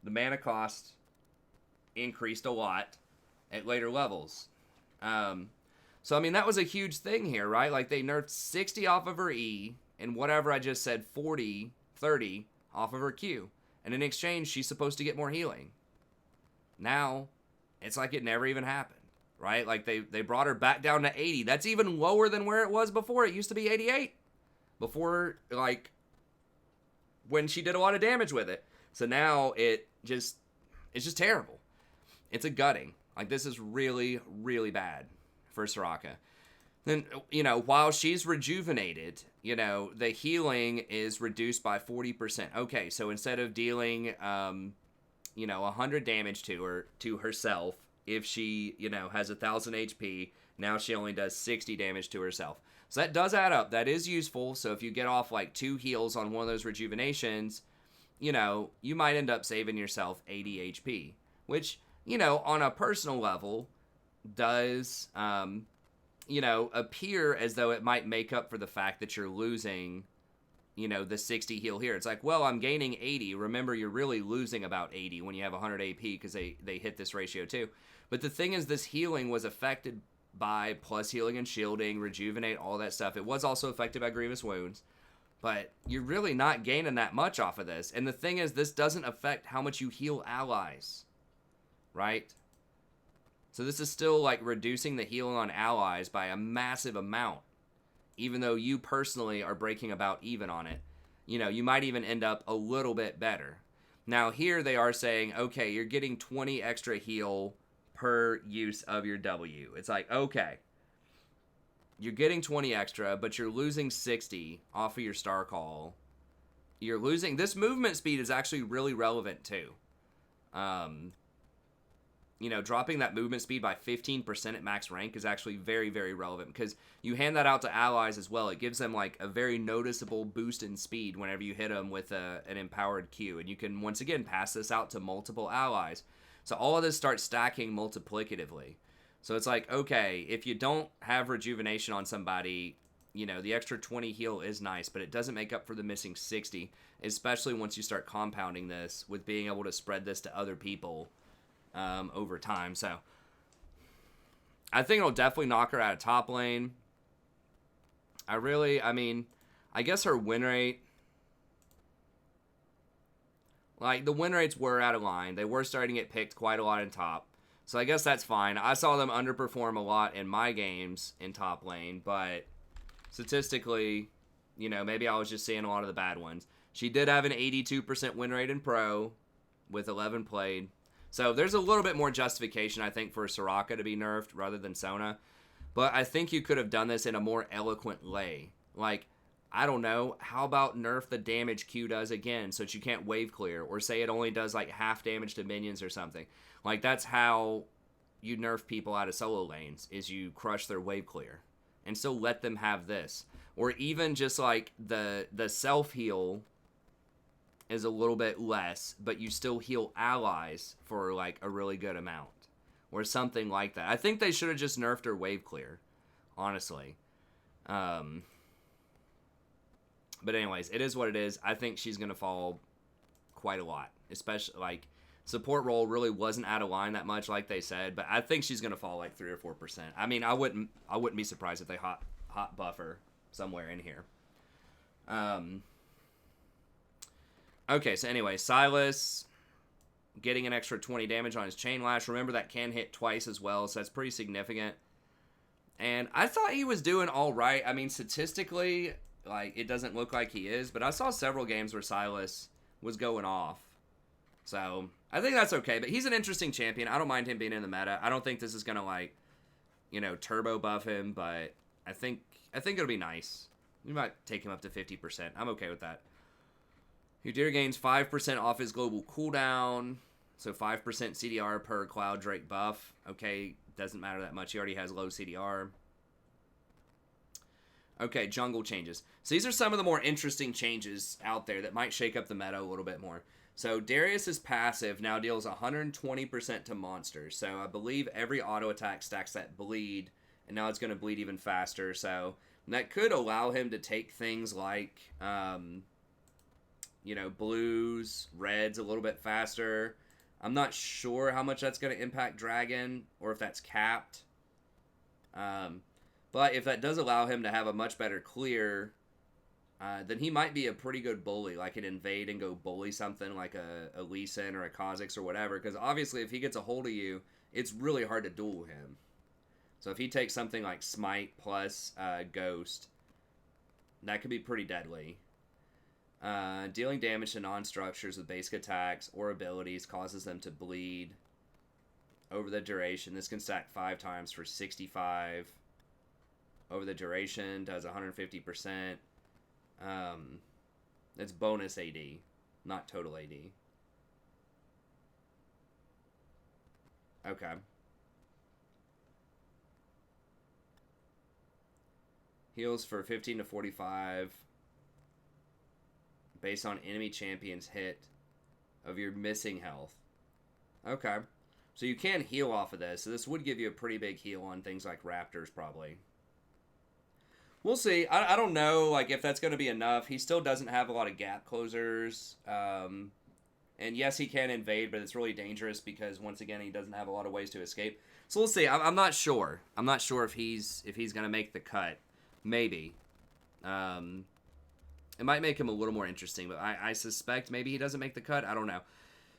A: The mana cost increased a lot at later levels. So, I mean, that was a huge thing here, right? Like, they nerfed 60 off of her E, and whatever I just said, 30 off of her Q. And in exchange, she's supposed to get more healing. Now, it's like it never even happened, right? Like, they brought her back down to 80. That's even lower than where it was before. It used to be 88. Before, like, when she did a lot of damage with it. So now it's just terrible. It's a gutting. Like, this is really, really bad for Soraka. Then, you know, while she's rejuvenated, you know, the healing is reduced by 40%. Okay, so instead of dealing, 100 damage to herself, if she, has 1,000 HP, now she only does 60 damage to herself. So that does add up. That is useful. So if you get off, like, 2 heals on one of those rejuvenations, you might end up saving yourself 80 HP. Which, on a personal level, does... appear as though it might make up for the fact that you're losing, the 60 heal here. It's like, well, I'm gaining 80. Remember, you're really losing about 80 when you have 100 AP because they hit this ratio too. But the thing is, this healing was affected by plus healing and shielding, rejuvenate, all that stuff. It was also affected by grievous wounds. But you're really not gaining that much off of this. And the thing is, this doesn't affect how much you heal allies, right? So this is still like reducing the healing on allies by a massive amount, even though you personally are breaking about even on it. You might even end up a little bit better. Now here they are saying, okay, you're getting 20 extra heal per use of your W. It's like, okay, you're getting 20 extra, but you're losing 60 off of your star call. You're losing, this movement speed is actually really relevant too. Dropping that movement speed by 15% at max rank is actually very, very relevant because you hand that out to allies as well. It gives them like a very noticeable boost in speed whenever you hit them with an empowered Q. And you can, once again, pass this out to multiple allies. So all of this starts stacking multiplicatively. So it's like, okay, if you don't have rejuvenation on somebody, the extra 20 heal is nice, but it doesn't make up for the missing 60, especially once you start compounding this with being able to spread this to other people over time. So I think it'll definitely knock her out of top lane. I guess her win rate, like the win rates were out of line. They were starting to get picked quite a lot in top. So I guess that's fine. I saw them underperform a lot in my games in top lane, but statistically, you know, maybe I was just seeing a lot of the bad ones. She did have an 82% win rate in Pro with 11 played. So there's a little bit more justification, I think, for Soraka to be nerfed rather than Sona. But I think you could have done this in a more eloquent way. Like, I don't know, how about nerf the damage Q does again so that you can't wave clear? Or say it only does like half damage to minions or something. Like, that's how you nerf people out of solo lanes, is you crush their wave clear. And still let them have this. Or even just like the self-heal is a little bit less, but you still heal allies for like a really good amount. Or something like that. I think they should have just nerfed her wave clear, honestly. But anyways, it is what it is. I think she's going to fall quite a lot. Especially, like, support role really wasn't out of line that much, like they said. But I think she's going to fall like 3 or 4%. I mean, I wouldn't be surprised if they hot buff her somewhere in here. Okay, so anyway, Silas getting an extra 20 damage on his Chain Lash. Remember, that can hit twice as well, so that's pretty significant. And I thought he was doing all right. I mean, statistically, like, it doesn't look like he is, but I saw several games where Silas was going off. So, I think that's okay, but he's an interesting champion. I don't mind him being in the meta. I don't think this is going to, like, you know, turbo buff him, but I think it'll be nice. We might take him up to 50%. I'm okay with that. Udyr gains 5% off his global cooldown, so 5% CDR per Cloud Drake buff. Okay, doesn't matter that much. He already has low CDR. Okay, jungle changes. So these are some of the more interesting changes out there that might shake up the meta a little bit more. So Darius's passive now deals 120% to monsters. So I believe every auto attack stacks that bleed, and now it's going to bleed even faster. So that could allow him to take things like, you know, blues, reds a little bit faster. I'm not sure how much that's going to impact Dragon, or if that's capped. But if that does allow him to have a much better clear, then he might be a pretty good bully. Like an invade and go bully something like a Lee Sin or a Kha'Zix or whatever. Because obviously if he gets a hold of you, it's really hard to duel him. So if he takes something like Smite plus Ghost, that could be pretty deadly. Dealing damage to non-structures with basic attacks or abilities causes them to bleed over the duration. This can stack 5 times for 65. Over the duration, does 150%. It's bonus AD, not total AD. Okay. Heals for 15 to 45. Based on enemy champion's hit of your missing health. Okay. So you can heal off of this. So this would give you a pretty big heal on things like Raptors, probably. We'll see. I don't know, like, if that's going to be enough. He still doesn't have a lot of gap closers. And yes, he can invade, but it's really dangerous because, once again, he doesn't have a lot of ways to escape. So we'll see. I'm not sure. I'm not sure if he's going to make the cut. Maybe. It might make him a little more interesting, but I suspect maybe he doesn't make the cut. I don't know.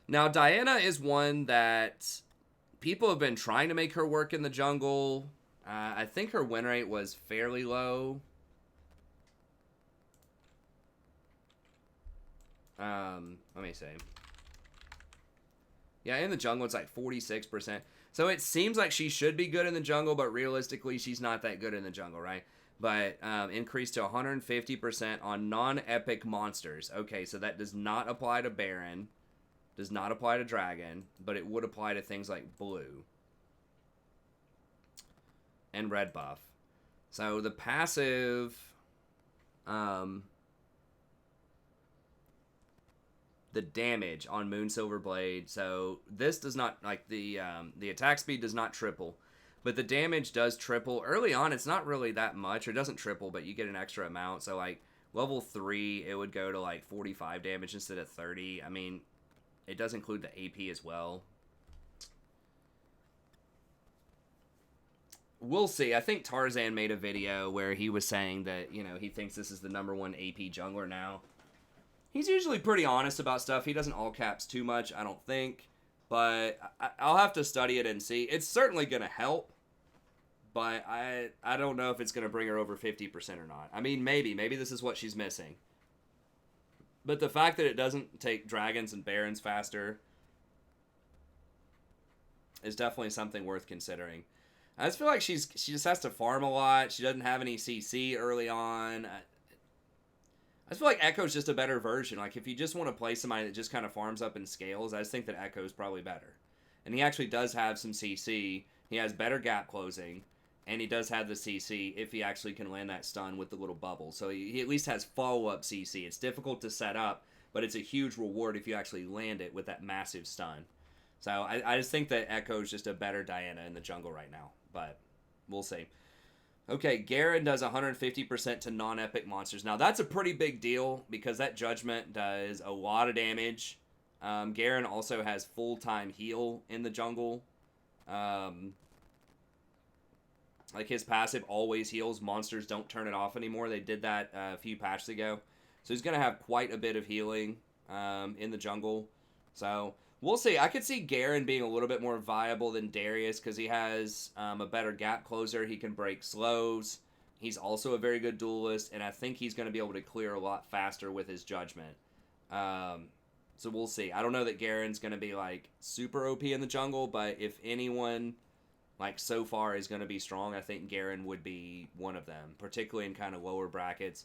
A: Now, Diana is one that people have been trying to make her work in the jungle. I think her win rate was fairly low. Let me see. Yeah, in the jungle, it's like 46%. So it seems like she should be good in the jungle, but realistically, she's not that good in the jungle, right? But increased to 150% on non-epic monsters. Okay, so that does not apply to Baron. Does not apply to Dragon. But it would apply to things like Blue. And Red buff. So the passive... the damage on Moon Silver Blade. So this does not... Like, the attack speed does not triple. But the damage does triple. Early on, it's not really that much. Or it doesn't triple, but you get an extra amount. So, like, level 3, it would go to, like, 45 damage instead of 30. I mean, it does include the AP as well. We'll see. I think Tarzan made a video where he was saying that, you know, he thinks this is the #1 AP jungler now. He's usually pretty honest about stuff. He doesn't all caps too much, I don't think. But I'll have to study it and see. It's certainly going to help, but I don't know if it's going to bring her over 50% or not. I mean, maybe this is what she's missing. But the fact that it doesn't take dragons and barons faster is definitely something worth considering. I just feel like she just has to farm a lot. She doesn't have any CC early on. I just feel like Echo's just a better version. Like, if you just want to play somebody that just kind of farms up and scales, I just think that Echo's probably better. And he actually does have some CC. He has better gap closing. And he does have the CC if he actually can land that stun with the little bubble. So he at least has follow-up CC. It's difficult to set up, but it's a huge reward if you actually land it with that massive stun. So I just think that Echo's just a better Diana in the jungle right now. But we'll see. Okay, Garen does 150% to non-epic monsters. Now, that's a pretty big deal because that Judgment does a lot of damage. Garen also has full-time heal in the jungle. Like, his passive always heals. Monsters don't turn it off anymore. They did that a few patches ago. So he's going to have quite a bit of healing in the jungle. So we'll see. I could see Garen being a little bit more viable than Darius because he has a better gap closer. He can break slows. He's also a very good duelist, and I think he's going to be able to clear a lot faster with his Judgment. So we'll see. I don't know that Garen's going to be, like, super OP in the jungle, but if anyone, like, so far is going to be strong, I think Garen would be one of them, particularly in kind of lower brackets,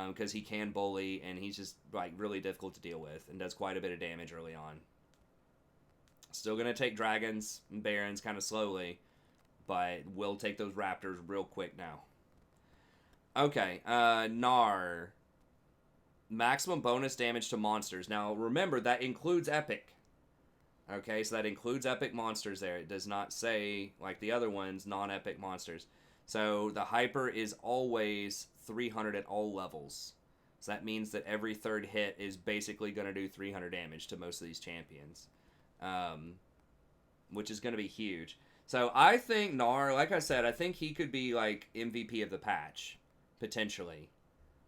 A: because he can bully, and he's just, like, really difficult to deal with and does quite a bit of damage early on. Still going to take dragons and barons kind of slowly, but will take those raptors real quick now. Okay, Gnar. Maximum bonus damage to monsters. Now, remember, that includes epic. Okay, so that includes epic monsters there. It does not say, like the other ones, non-epic monsters. So the hyper is always 300 at all levels. So that means that every third hit is basically going to do 300 damage to most of these champions. Which is going to be huge. So I think Gnar, like I said, I think he could be like MVP of the patch, potentially.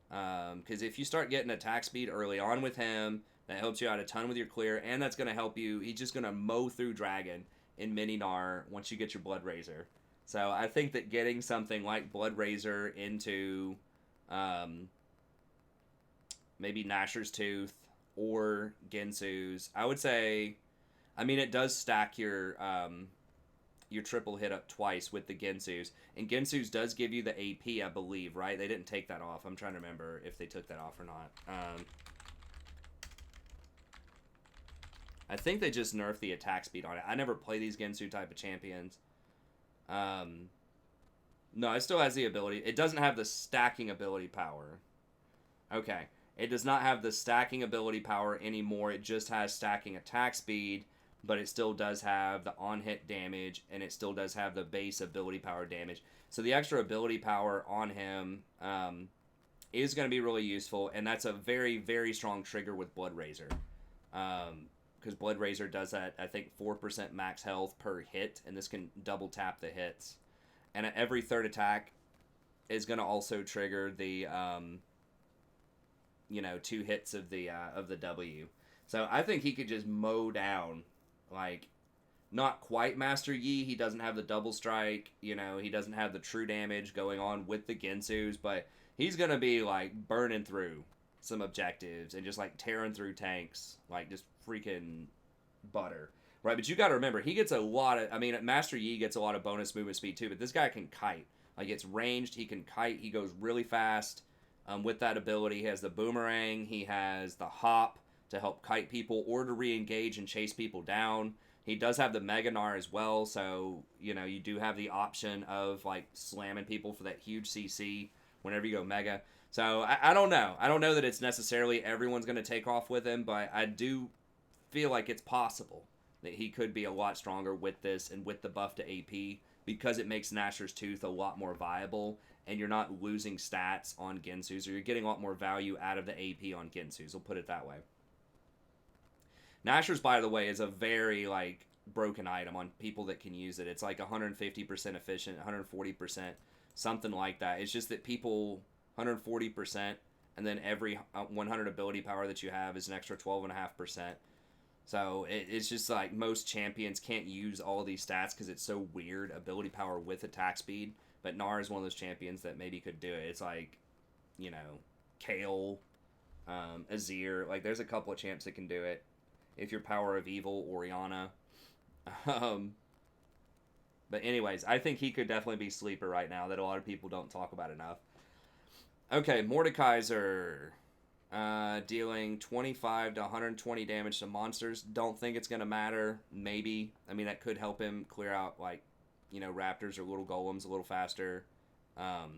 A: Because if you start getting attack speed early on with him, that helps you out a ton with your clear, and that's going to help you. He's just going to mow through Dragon in Mini Gnar once you get your Blood Razor. So I think that getting something like Blood Razor into maybe Nashor's Tooth or Gensu's, I would say, I mean, it does stack your triple hit up twice with the Gensu's. And Gensu's does give you the AP, I believe, right? They didn't take that off. I'm trying to remember if they took that off or not. I think they just nerfed the attack speed on it. I never play these Gensu type of champions. No, it still has the ability. It doesn't have the stacking ability power. Okay. It does not have the stacking ability power anymore. It just has stacking attack speed, but it still does have the on-hit damage, and it still does have the base ability power damage. So the extra ability power on him is going to be really useful, and that's a very, very strong trigger with Blood Razor. Because Blood Razor does that, I think, 4% max health per hit, and this can double tap the hits. And at every third attack is going to also trigger the, 2 hits of the W. So I think he could just mow down, like, not quite Master Yi. He doesn't have the double strike, he doesn't have the true damage going on with the Gensus, but he's going to be, like, burning through some objectives and just, like, tearing through tanks, like, just freaking butter. Right, but you got to remember, he gets a lot of, Master Yi gets a lot of bonus movement speed too, but this guy can kite. Like, it's ranged, he can kite, he goes really fast with that ability. He has the boomerang, he has the hop to help kite people or to re-engage and chase people down. He does have the Mega Gnar as well, so, you do have the option of, like, slamming people for that huge CC whenever you go Mega. So, I don't know. I don't know that it's necessarily everyone's going to take off with him, but I do feel like it's possible that he could be a lot stronger with this and with the buff to AP, because it makes Nashor's Tooth a lot more viable, and you're not losing stats on Gensu's, or you're getting a lot more value out of the AP on Gensu's. We'll put it that way. Nashor's, by the way, is a very, like, broken item on people that can use it. It's like 150% efficient, 140%, something like that. It's just that people, 140%, and then every 100 ability power that you have is an extra 12.5%. So it's just like most champions can't use all of these stats because it's so weird. Ability power with attack speed. But Gnar is one of those champions that maybe could do it. It's like, you know, Kale, Azir. Like, there's a couple of champs that can do it. If you're Power of Evil, Orianna. But anyways, I think he could definitely be sleeper right now that a lot of people don't talk about enough. Okay, Mordekaiser. Dealing 25 to 120 damage to monsters. Don't think it's going to matter. Maybe. I mean, that could help him clear out, like, you know, raptors or little golems a little faster. Yeah,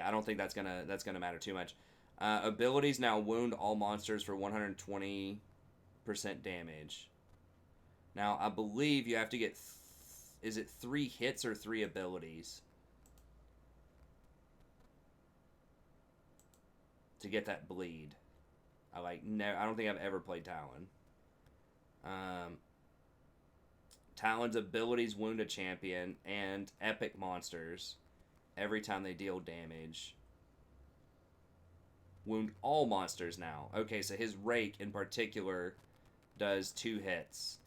A: I don't think that's gonna matter too much. Abilities now wound all monsters for 120% damage. Now, I believe you have to get... is it 3 hits or 3 abilities? To get that bleed. I don't think I've ever played Talon. Talon's abilities wound a champion and epic monsters every time they deal damage. Wound all monsters now. Okay, so his Rake in particular does 2 hits.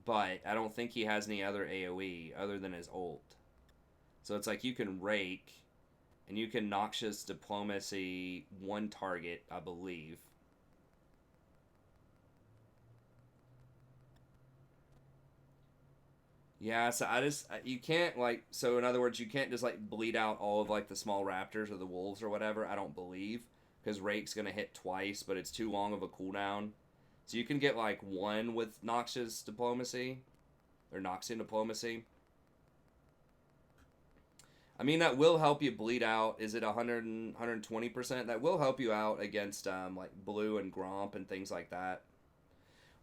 A: But I don't think he has any other AoE other than his ult. So it's like you can Rake, and you can Noxious Diplomacy 1 target, I believe. Yeah, so you can't, like, so in other words, you can't just, like, bleed out all of, like, the small raptors or the wolves or whatever, I don't believe, because Rake's going to hit twice, but it's too long of a cooldown. So you can get, like, 1 with Noxious Diplomacy, or Noxian Diplomacy. I mean, that will help you bleed out. Is it 120%? That will help you out against, like, Blue and Gromp and things like that.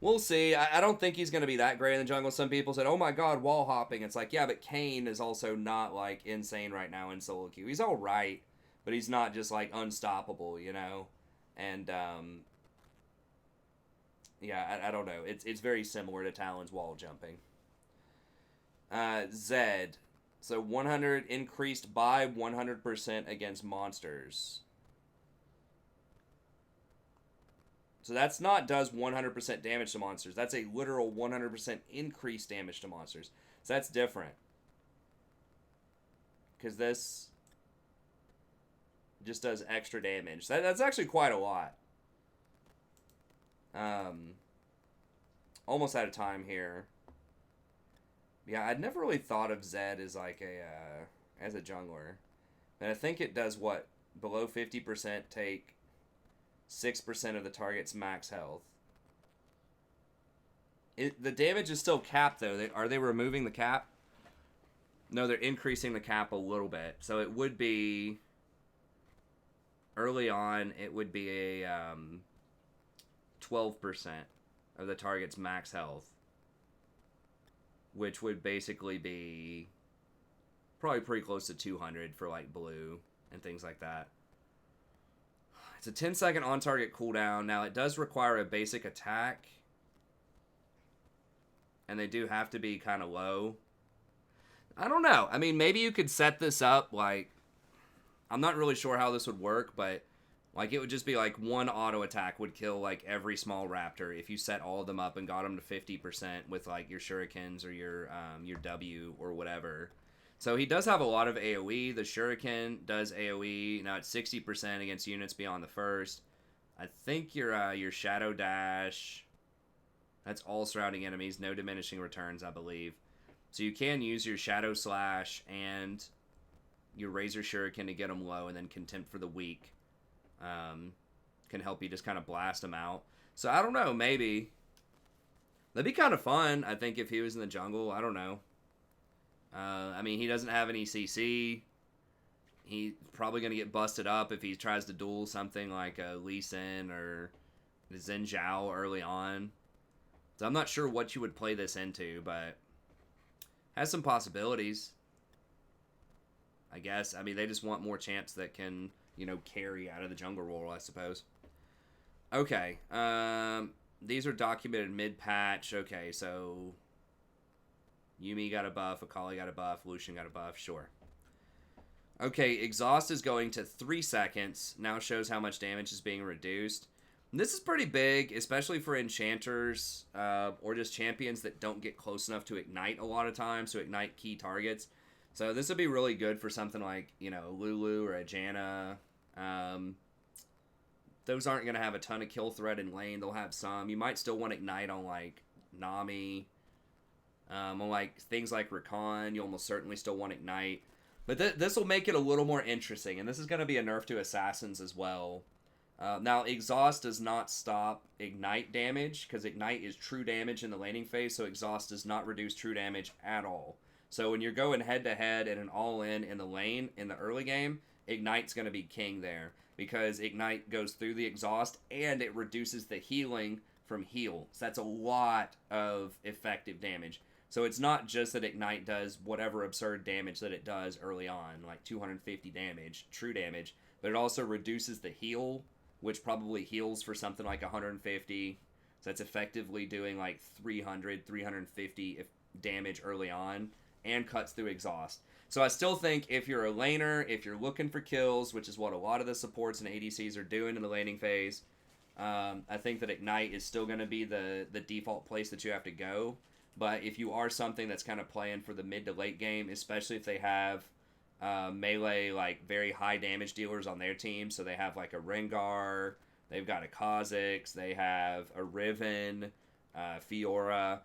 A: We'll see. I don't think he's going to be that great in the jungle. Some people said, oh my god, wall hopping. It's like, yeah, but Kayn is also not, like, insane right now in solo queue. He's alright, but he's not just, like, unstoppable, you know? And, yeah, I don't know. It's very similar to Talon's wall jumping. Zed. So 100 increased by 100% against monsters. So that's not does 100% damage to monsters. That's a literal 100% increased damage to monsters. So that's different. Because this just does extra damage. That's actually quite a lot. Almost out of time here. Yeah, I'd never really thought of Zed as like as a jungler. And I think it does what? Below 50% take 6% of the target's max health. The damage is still capped, though. Are they removing the cap? No, they're increasing the cap a little bit. So it would be... early on, it would be a 12% of the target's max health. Which would basically be probably pretty close to 200 for, like, blue and things like that. It's a 10-second on-target cooldown. Now, it does require a basic attack. And they do have to be kind of low. I don't know. I mean, maybe you could set this up, like... I'm not really sure how this would work, but... like, it would just be, like, 1 auto attack would kill, like, every small raptor if you set all of them up and got them to 50% with, like, your shurikens or your W or whatever. So he does have a lot of AoE. The Shuriken does AoE. Now it's 60% against units beyond the first. I think your Shadow Dash... that's all surrounding enemies. No diminishing returns, I believe. So you can use your Shadow Slash and your Razor Shuriken to get them low, and then Contempt for the Weak can help you just kind of blast them out. So I don't know, maybe. That'd be kind of fun, I think, if he was in the jungle. I don't know. I mean, he doesn't have any CC. He's probably going to get busted up if he tries to duel something like a Lee Sin or Xin Zhao early on. So I'm not sure what you would play this into, but has some possibilities, I guess. I mean, they just want more champs that can, you know, carry out of the jungle role, I suppose. Okay. These are documented mid-patch. Okay, so Yuumi got a buff, Akali got a buff, Lucian got a buff, sure. Okay, exhaust is going to 3 seconds. Now shows how much damage is being reduced. And this is pretty big, especially for enchanters or just champions that don't get close enough to ignite a lot of times, to ignite key targets. So this would be really good for something like, Lulu or a Janna. Those aren't going to have a ton of kill threat in lane. They'll have some. You might still want ignite on, like, Nami. On, like, things like Rakan, you almost certainly still want ignite. But this will make it a little more interesting, and this is going to be a nerf to assassins as well. Now, exhaust does not stop ignite damage, because ignite is true damage in the laning phase, so exhaust does not reduce true damage at all. So when you're going head-to-head in an all-in in the lane in the early game, ignite's going to be king there, because ignite goes through the exhaust, and it reduces the healing from heal. So that's a lot of effective damage. So it's not just that ignite does whatever absurd damage that it does early on, like 250 damage, true damage, but it also reduces the heal, which probably heals for something like 150. So that's effectively doing like 300, 350 damage early on, and cuts through exhaust. So I still think if you're a laner, if you're looking for kills, which is what a lot of the supports and ADCs are doing in the laning phase, I think that ignite is still going to be the default place that you have to go. But if you are something that's kind of playing for the mid to late game, especially if they have melee, like, very high damage dealers on their team, so they have, like, a Rengar, they've got a Kha'Zix, they have a Riven, Fiora,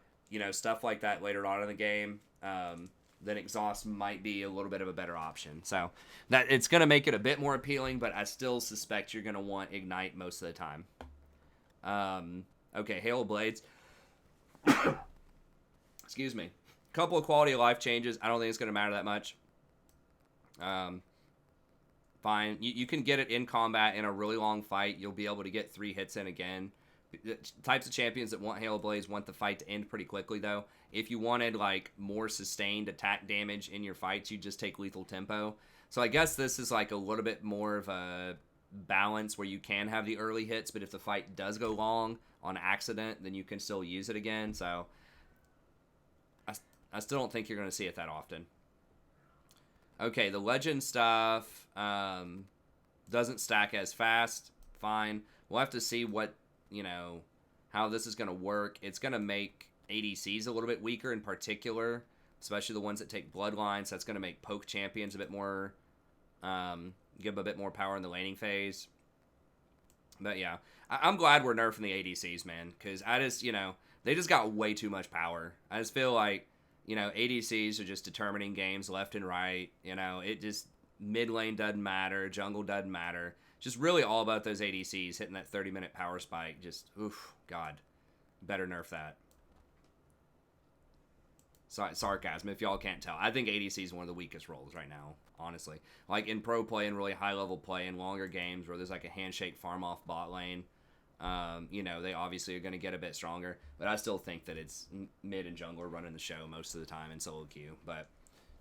A: stuff like that later on in the game, then exhaust might be a little bit of a better option. So that it's going to make it a bit more appealing, but I still suspect you're going to want ignite most of the time. Okay, Hail of Blades. Excuse me. Couple of quality of life changes. I don't think it's going to matter that much. Fine. You can get it in combat in a really long fight. You'll be able to get 3 hits in again. The types of champions that want Hail of Blades want the fight to end pretty quickly, though. If you wanted, like, more sustained attack damage in your fights, you just take lethal tempo. So I guess this is, like, a little bit more of a balance where you can have the early hits, but if the fight does go long on accident, then you can still use it again. So I still don't think you're going to see it that often. Okay, the legend stuff doesn't stack as fast. Fine. We'll have to see what, how this is going to work. It's going to make ADCs a little bit weaker in particular, especially the ones that take bloodlines. So that's going to make poke champions a bit more, give them a bit more power in the laning phase. But yeah, I'm glad we're nerfing the ADCs, man, because I just, they just got way too much power. I just feel like, ADCs are just determining games left and right. It just, mid lane doesn't matter, jungle doesn't matter. Just really all about those ADCs hitting that 30-minute power spike. Just, oof, God, better nerf that. Sarcasm, if y'all can't tell. I think ADC is one of the weakest roles right now, honestly. Like, in pro play and really high-level play in longer games where there's like a handshake farm-off bot lane, they obviously are going to get a bit stronger. But I still think that it's mid and jungler running the show most of the time in solo queue. But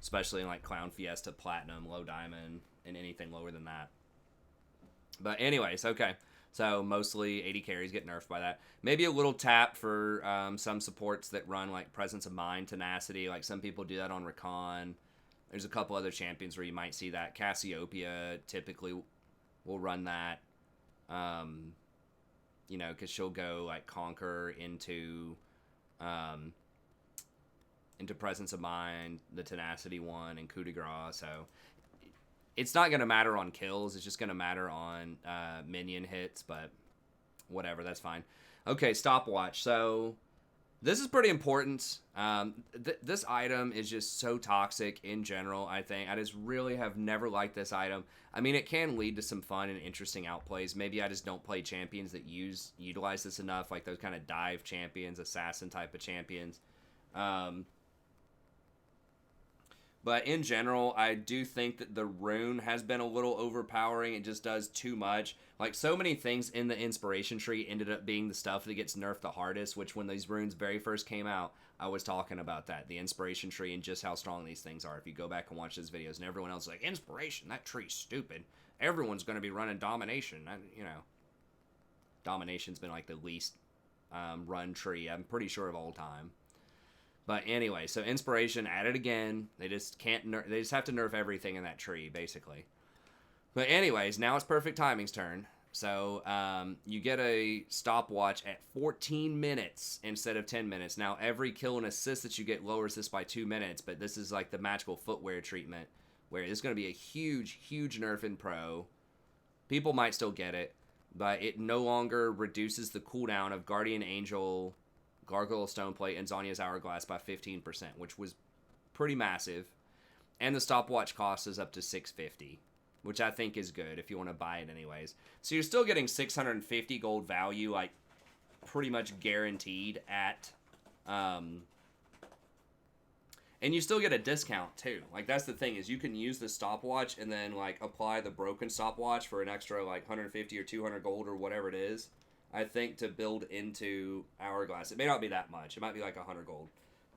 A: especially in like Clown Fiesta, Platinum, Low Diamond, and anything lower than that. But anyways, okay. So mostly 80 carries get nerfed by that. Maybe a little tap for some supports that run like Presence of Mind, Tenacity. Like some people do that on Rakan. There's a couple other champions where you might see that. Cassiopeia typically will run that. Because she'll go like Conquer into Presence of Mind, the Tenacity one, and Coup de Grace. So it's not going to matter on kills. It's just going to matter on minion hits, but whatever, that's fine. Okay, stopwatch. So this is pretty important. This item is just so toxic in general, I think. I just really have never liked this item. I mean, it can lead to some fun and interesting outplays. Maybe I just don't play champions that utilize this enough, like those kind of dive champions, assassin type of champions. But in general, I do think that the rune has been a little overpowering. It just does too much. Like, so many things in the inspiration tree ended up being the stuff that gets nerfed the hardest, which when these runes very first came out, I was talking about that. The inspiration tree and just how strong these things are. If you go back and watch those videos, and everyone else is like, inspiration, that tree's stupid. Everyone's going to be running domination. Domination's been like the least run tree, I'm pretty sure, of all time. But anyway, so Inspiration added again. They just can't. They just have to nerf everything in that tree, basically. But anyways, now it's Perfect Timing's turn. So you get a stopwatch at 14 minutes instead of 10 minutes. Now every kill and assist that you get lowers this by 2 minutes. But this is like the magical footwear treatment, where it's going to be a huge, huge nerf in Pro. People might still get it, but it no longer reduces the cooldown of Guardian Angel, Gargoyle Stoneplate, and Zonya's Hourglass by 15%, which was pretty massive. And the stopwatch cost is up to $650, which I think is good if you want to buy it anyways. So you're still getting 650 gold value, like, pretty much guaranteed at... And you still get a discount, too. Like, that's the thing, is you can use the stopwatch and then, like, apply the broken stopwatch for an extra, like, 150 or 200 gold or whatever it is, I think, to build into Hourglass. It may not be that much. It might be, like, 100 gold.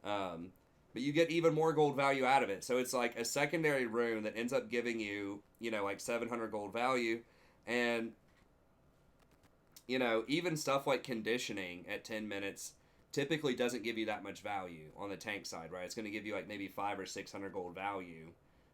A: But you get even more gold value out of it. So it's, like, a secondary rune that ends up giving you, you know, like, 700 gold value. And, you know, even stuff like Conditioning at 10 minutes... typically doesn't give you that much value on the tank side, right? It's going to give you like maybe 500 or 600 gold value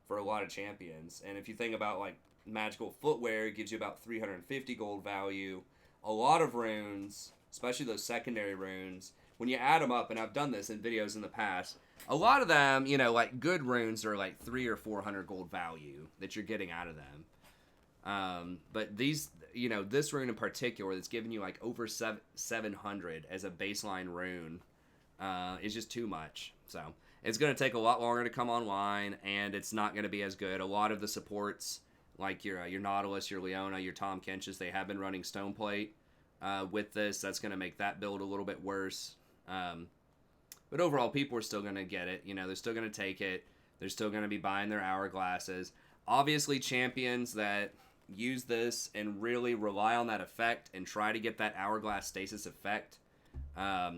A: for a lot of champions. And if you think about like magical footwear, it gives you about 350 gold value. A lot of runes, especially those secondary runes, when you add them up, and I've done this in videos in the past, a lot of them, you know, like good runes are like 300 or 400 gold value that you're getting out of them. But these, you know, this rune in particular that's giving you like over 700 as a baseline rune is just too much. So it's going to take a lot longer to come online, and it's not going to be as good. A lot of the supports, like your Nautilus, your Leona, your Tom Kenches, they have been running Stoneplate with this. That's going to make that build a little bit worse. But overall, people are still going to get it. You know, they're still going to take it. They're still going to be buying their Hourglasses. Obviously, champions that use this and really rely on that effect and try to get that Hourglass stasis effect are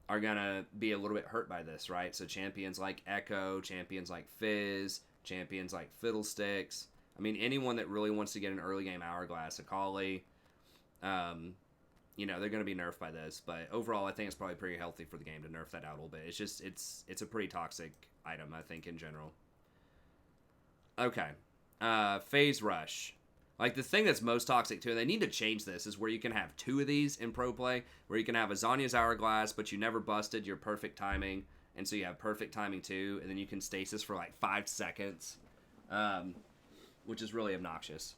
A: going to be a little bit hurt by this, right? So champions like Echo, champions like Fizz, champions like Fiddlesticks. I mean, anyone that really wants to get an early game Hourglass, Akali, you know, they're going to be nerfed by this. But overall, I think it's probably pretty healthy for the game to nerf that out a little bit. It's just, it's a pretty toxic item, I think, in general. Okay. Phase Rush. Like, the thing that's most toxic, too, and they need to change this, is where you can have 2 of these in pro play, where you can have a Zonya's Hourglass, but you never busted your Perfect Timing, and so you have Perfect Timing, too, and then you can stasis for, like, 5 seconds, which is really obnoxious.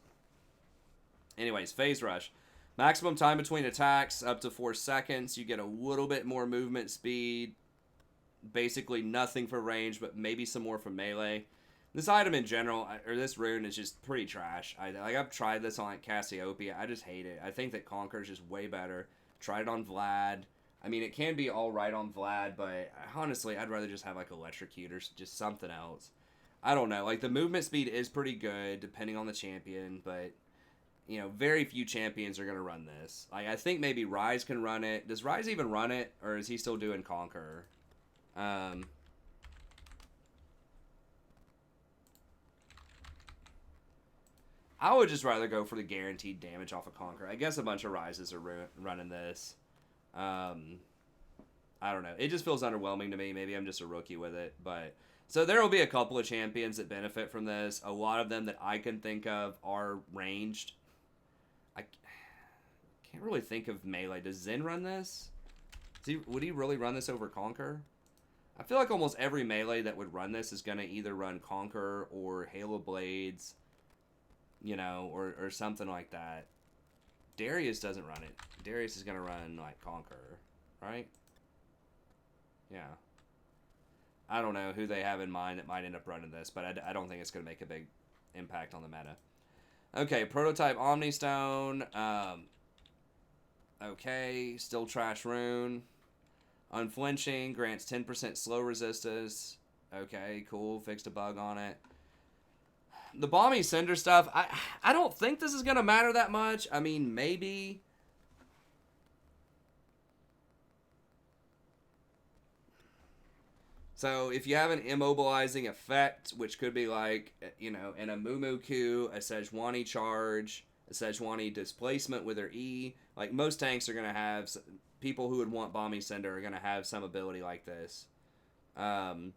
A: Anyways, Phase Rush. Maximum time between attacks, up to 4 seconds. You get a little bit more movement speed. Basically nothing for range, but maybe some more for melee. This item in general, or this rune, is just pretty trash. I've tried this on like Cassiopeia. I just hate it. I think that Conquer is just way better. Tried it on Vlad. I mean, it can be all right on Vlad, but honestly, I'd rather just have like Electrocute or just something else. I don't know. Like, the movement speed is pretty good, depending on the champion, but, you know, very few champions are going to run this. Like, I think maybe Ryze can run it. Does Ryze even run it, or is he still doing Conquer? I would just rather go for the guaranteed damage off of Conquer. I guess a bunch of Ryzes are running this. I don't know. It just feels underwhelming to me. Maybe I'm just a rookie with it. But so there will be a couple of champions that benefit from this. A lot of them that I can think of are ranged. I can't really think of melee. Does Zen run this? Would he really run this over Conquer? I feel like almost every melee that would run this is going to either run Conquer or Halo Blades, you know, or something like that. Darius doesn't run it. Darius is going to run, like, Conquer, right? Yeah. I don't know who they have in mind that might end up running this, but I don't think it's going to make a big impact on the meta. Okay, Prototype Omni Stone. Okay, still trash rune. Unflinching, grants 10% slow resistance. Okay, cool, fixed a bug on it. The Balmy Cinder stuff, I don't think this is going to matter that much. I mean, maybe. So, if you have an immobilizing effect, which could be like, you know, an Amumu Q, a Sejuani charge, a Sejuani displacement with her E, like, most tanks are going to have, people who would want Balmy Cinder are going to have some ability like this. Um,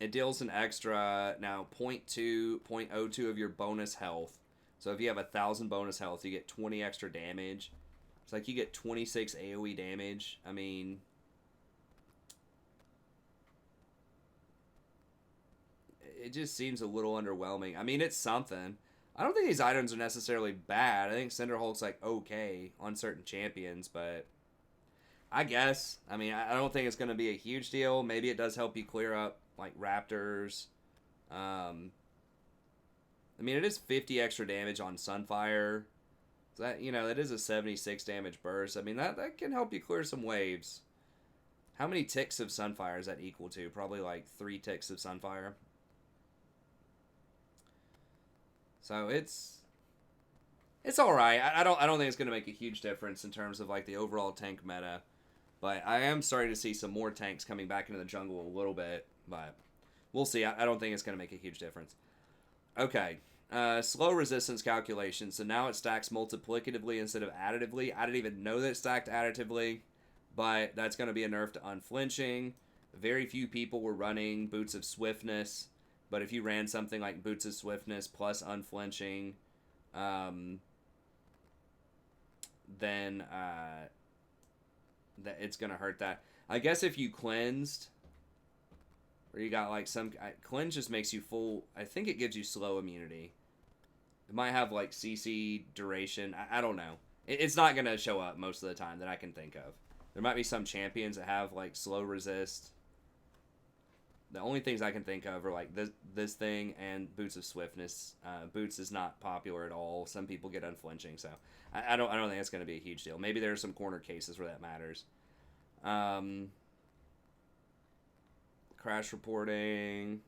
A: it deals an extra, now, 0.02 of your bonus health. So if you have 1,000 bonus health, you get 20 extra damage. It's like you get 26 AoE damage. I mean, it just seems a little underwhelming. I mean, it's something. I don't think these items are necessarily bad. I think Cinderhulk's like okay on certain champions, but I guess. I mean, I don't think it's going to be a huge deal. Maybe it does help you clear up like raptors. I mean, it is 50 extra damage on Sunfire. So that, you know, that is a 76 damage burst. I mean, that can help you clear some waves. How many ticks of Sunfire is that equal to? Probably like 3 ticks of Sunfire. So it's all right. I don't think it's going to make a huge difference in terms of like the overall tank meta. But I am starting to see some more tanks coming back into the jungle a little bit. But we'll see. I don't think it's going to make a huge difference. Okay. Slow resistance calculation. So now it stacks multiplicatively instead of additively. I didn't even know that it stacked additively. But that's going to be a nerf to unflinching. Very few people were running Boots of Swiftness. But if you ran something like Boots of Swiftness plus unflinching, then that it's going to hurt that. I guess if you cleansed, or you got like some... Cleanse just makes you full... I think it gives you slow immunity. It might have like CC duration. I don't know. It's not going to show up most of the time that I can think of. There might be some champions that have like slow resist. The only things I can think of are like this thing and Boots of Swiftness. Boots is not popular at all. Some people get unflinching, so I don't think it's going to be a huge deal. Maybe there are some corner cases where that matters. Crash reporting.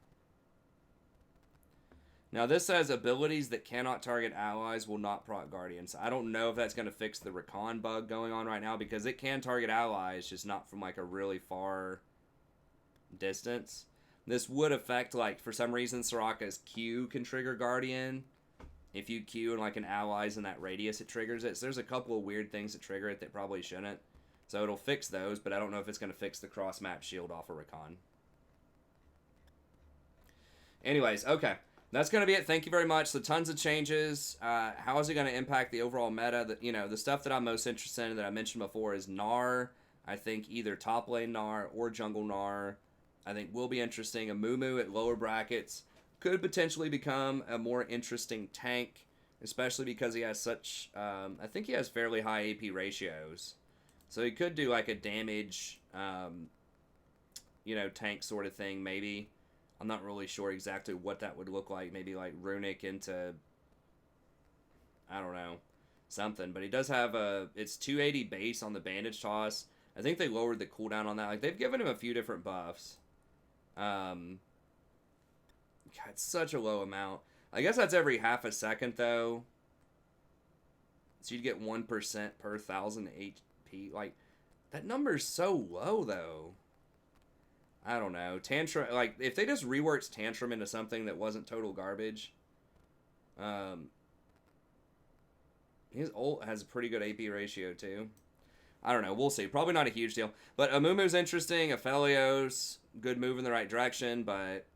A: Now this says abilities that cannot target allies will not proc guardians. I don't know if that's going to fix the recon bug going on right now because it can target allies, just not from like a really far distance. This would affect, like, for some reason, Soraka's Q can trigger Guardian. If you Q and, like, an ally's in that radius, it triggers it. So there's a couple of weird things that trigger it that probably shouldn't. So it'll fix those, but I don't know if it's going to fix the cross-map shield off of Recon. Anyways, okay. That's going to be it. Thank you very much. So tons of changes. How is it going to impact the overall meta? The stuff that I'm most interested in that I mentioned before is Gnar. I think either top lane Gnar or jungle Gnar. I think will be interesting. Amumu at lower brackets could potentially become a more interesting tank, especially because he has such... I think he has fairly high AP ratios. So he could do like a damage, tank sort of thing, maybe. I'm not really sure exactly what that would look like. Maybe like Runic into... I don't know. Something. But he does have a... It's 280 base on the bandage toss. I think they lowered the cooldown on that. Like, they've given him a few different buffs. God, it's such a low amount. I guess that's every half a second, though. So you'd get 1% per 1,000 HP. Like, that number's so low, though. I don't know. Tantrum, like, if they just reworked Tantrum into something that wasn't total garbage. His ult has a pretty good AP ratio, too. I don't know. We'll see. Probably not a huge deal. But Amumu's interesting. Aphelios, good move in the right direction. But,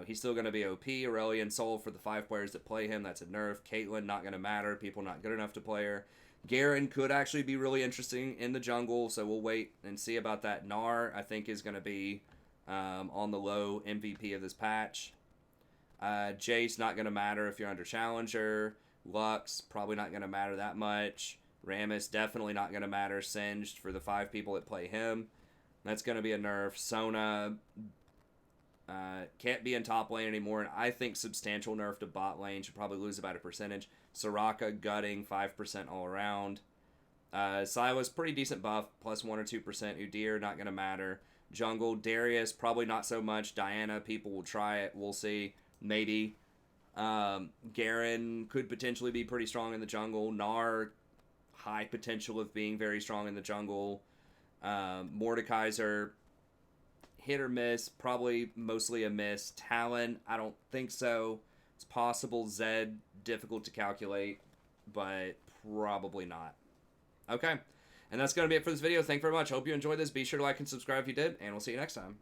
A: he's still going to be OP. Aurelion Sol for the 5 players that play him. That's a nerf. Caitlyn, not going to matter. People not good enough to play her. Garen could actually be really interesting in the jungle. So we'll wait and see about that. Gnar, I think, is going to be on the low MVP of this patch. Jayce, not going to matter if you're under Challenger. Lux, probably not going to matter that much. Ramus, definitely not going to matter. Singed for the 5 people that play him. That's going to be a nerf. Sona can't be in top lane anymore. And I think substantial nerf to bot lane. Should probably lose about a percentage. Soraka, gutting, 5% all around. Silas, pretty decent buff. Plus 1 or 2%. Udyr, not going to matter. Jungle, Darius, probably not so much. Diana, people will try it. We'll see. Maybe. Garen could potentially be pretty strong in the jungle. Gnar, high potential of being very strong in the jungle. Mordekaiser, hit or miss, probably mostly a miss. Talon, I don't think so. It's possible. Zed, difficult to calculate, but probably not. Okay. And that's going to be it for this video. Thank you very much. Hope you enjoyed this. Be sure to like and subscribe if you did, and we'll see you next time.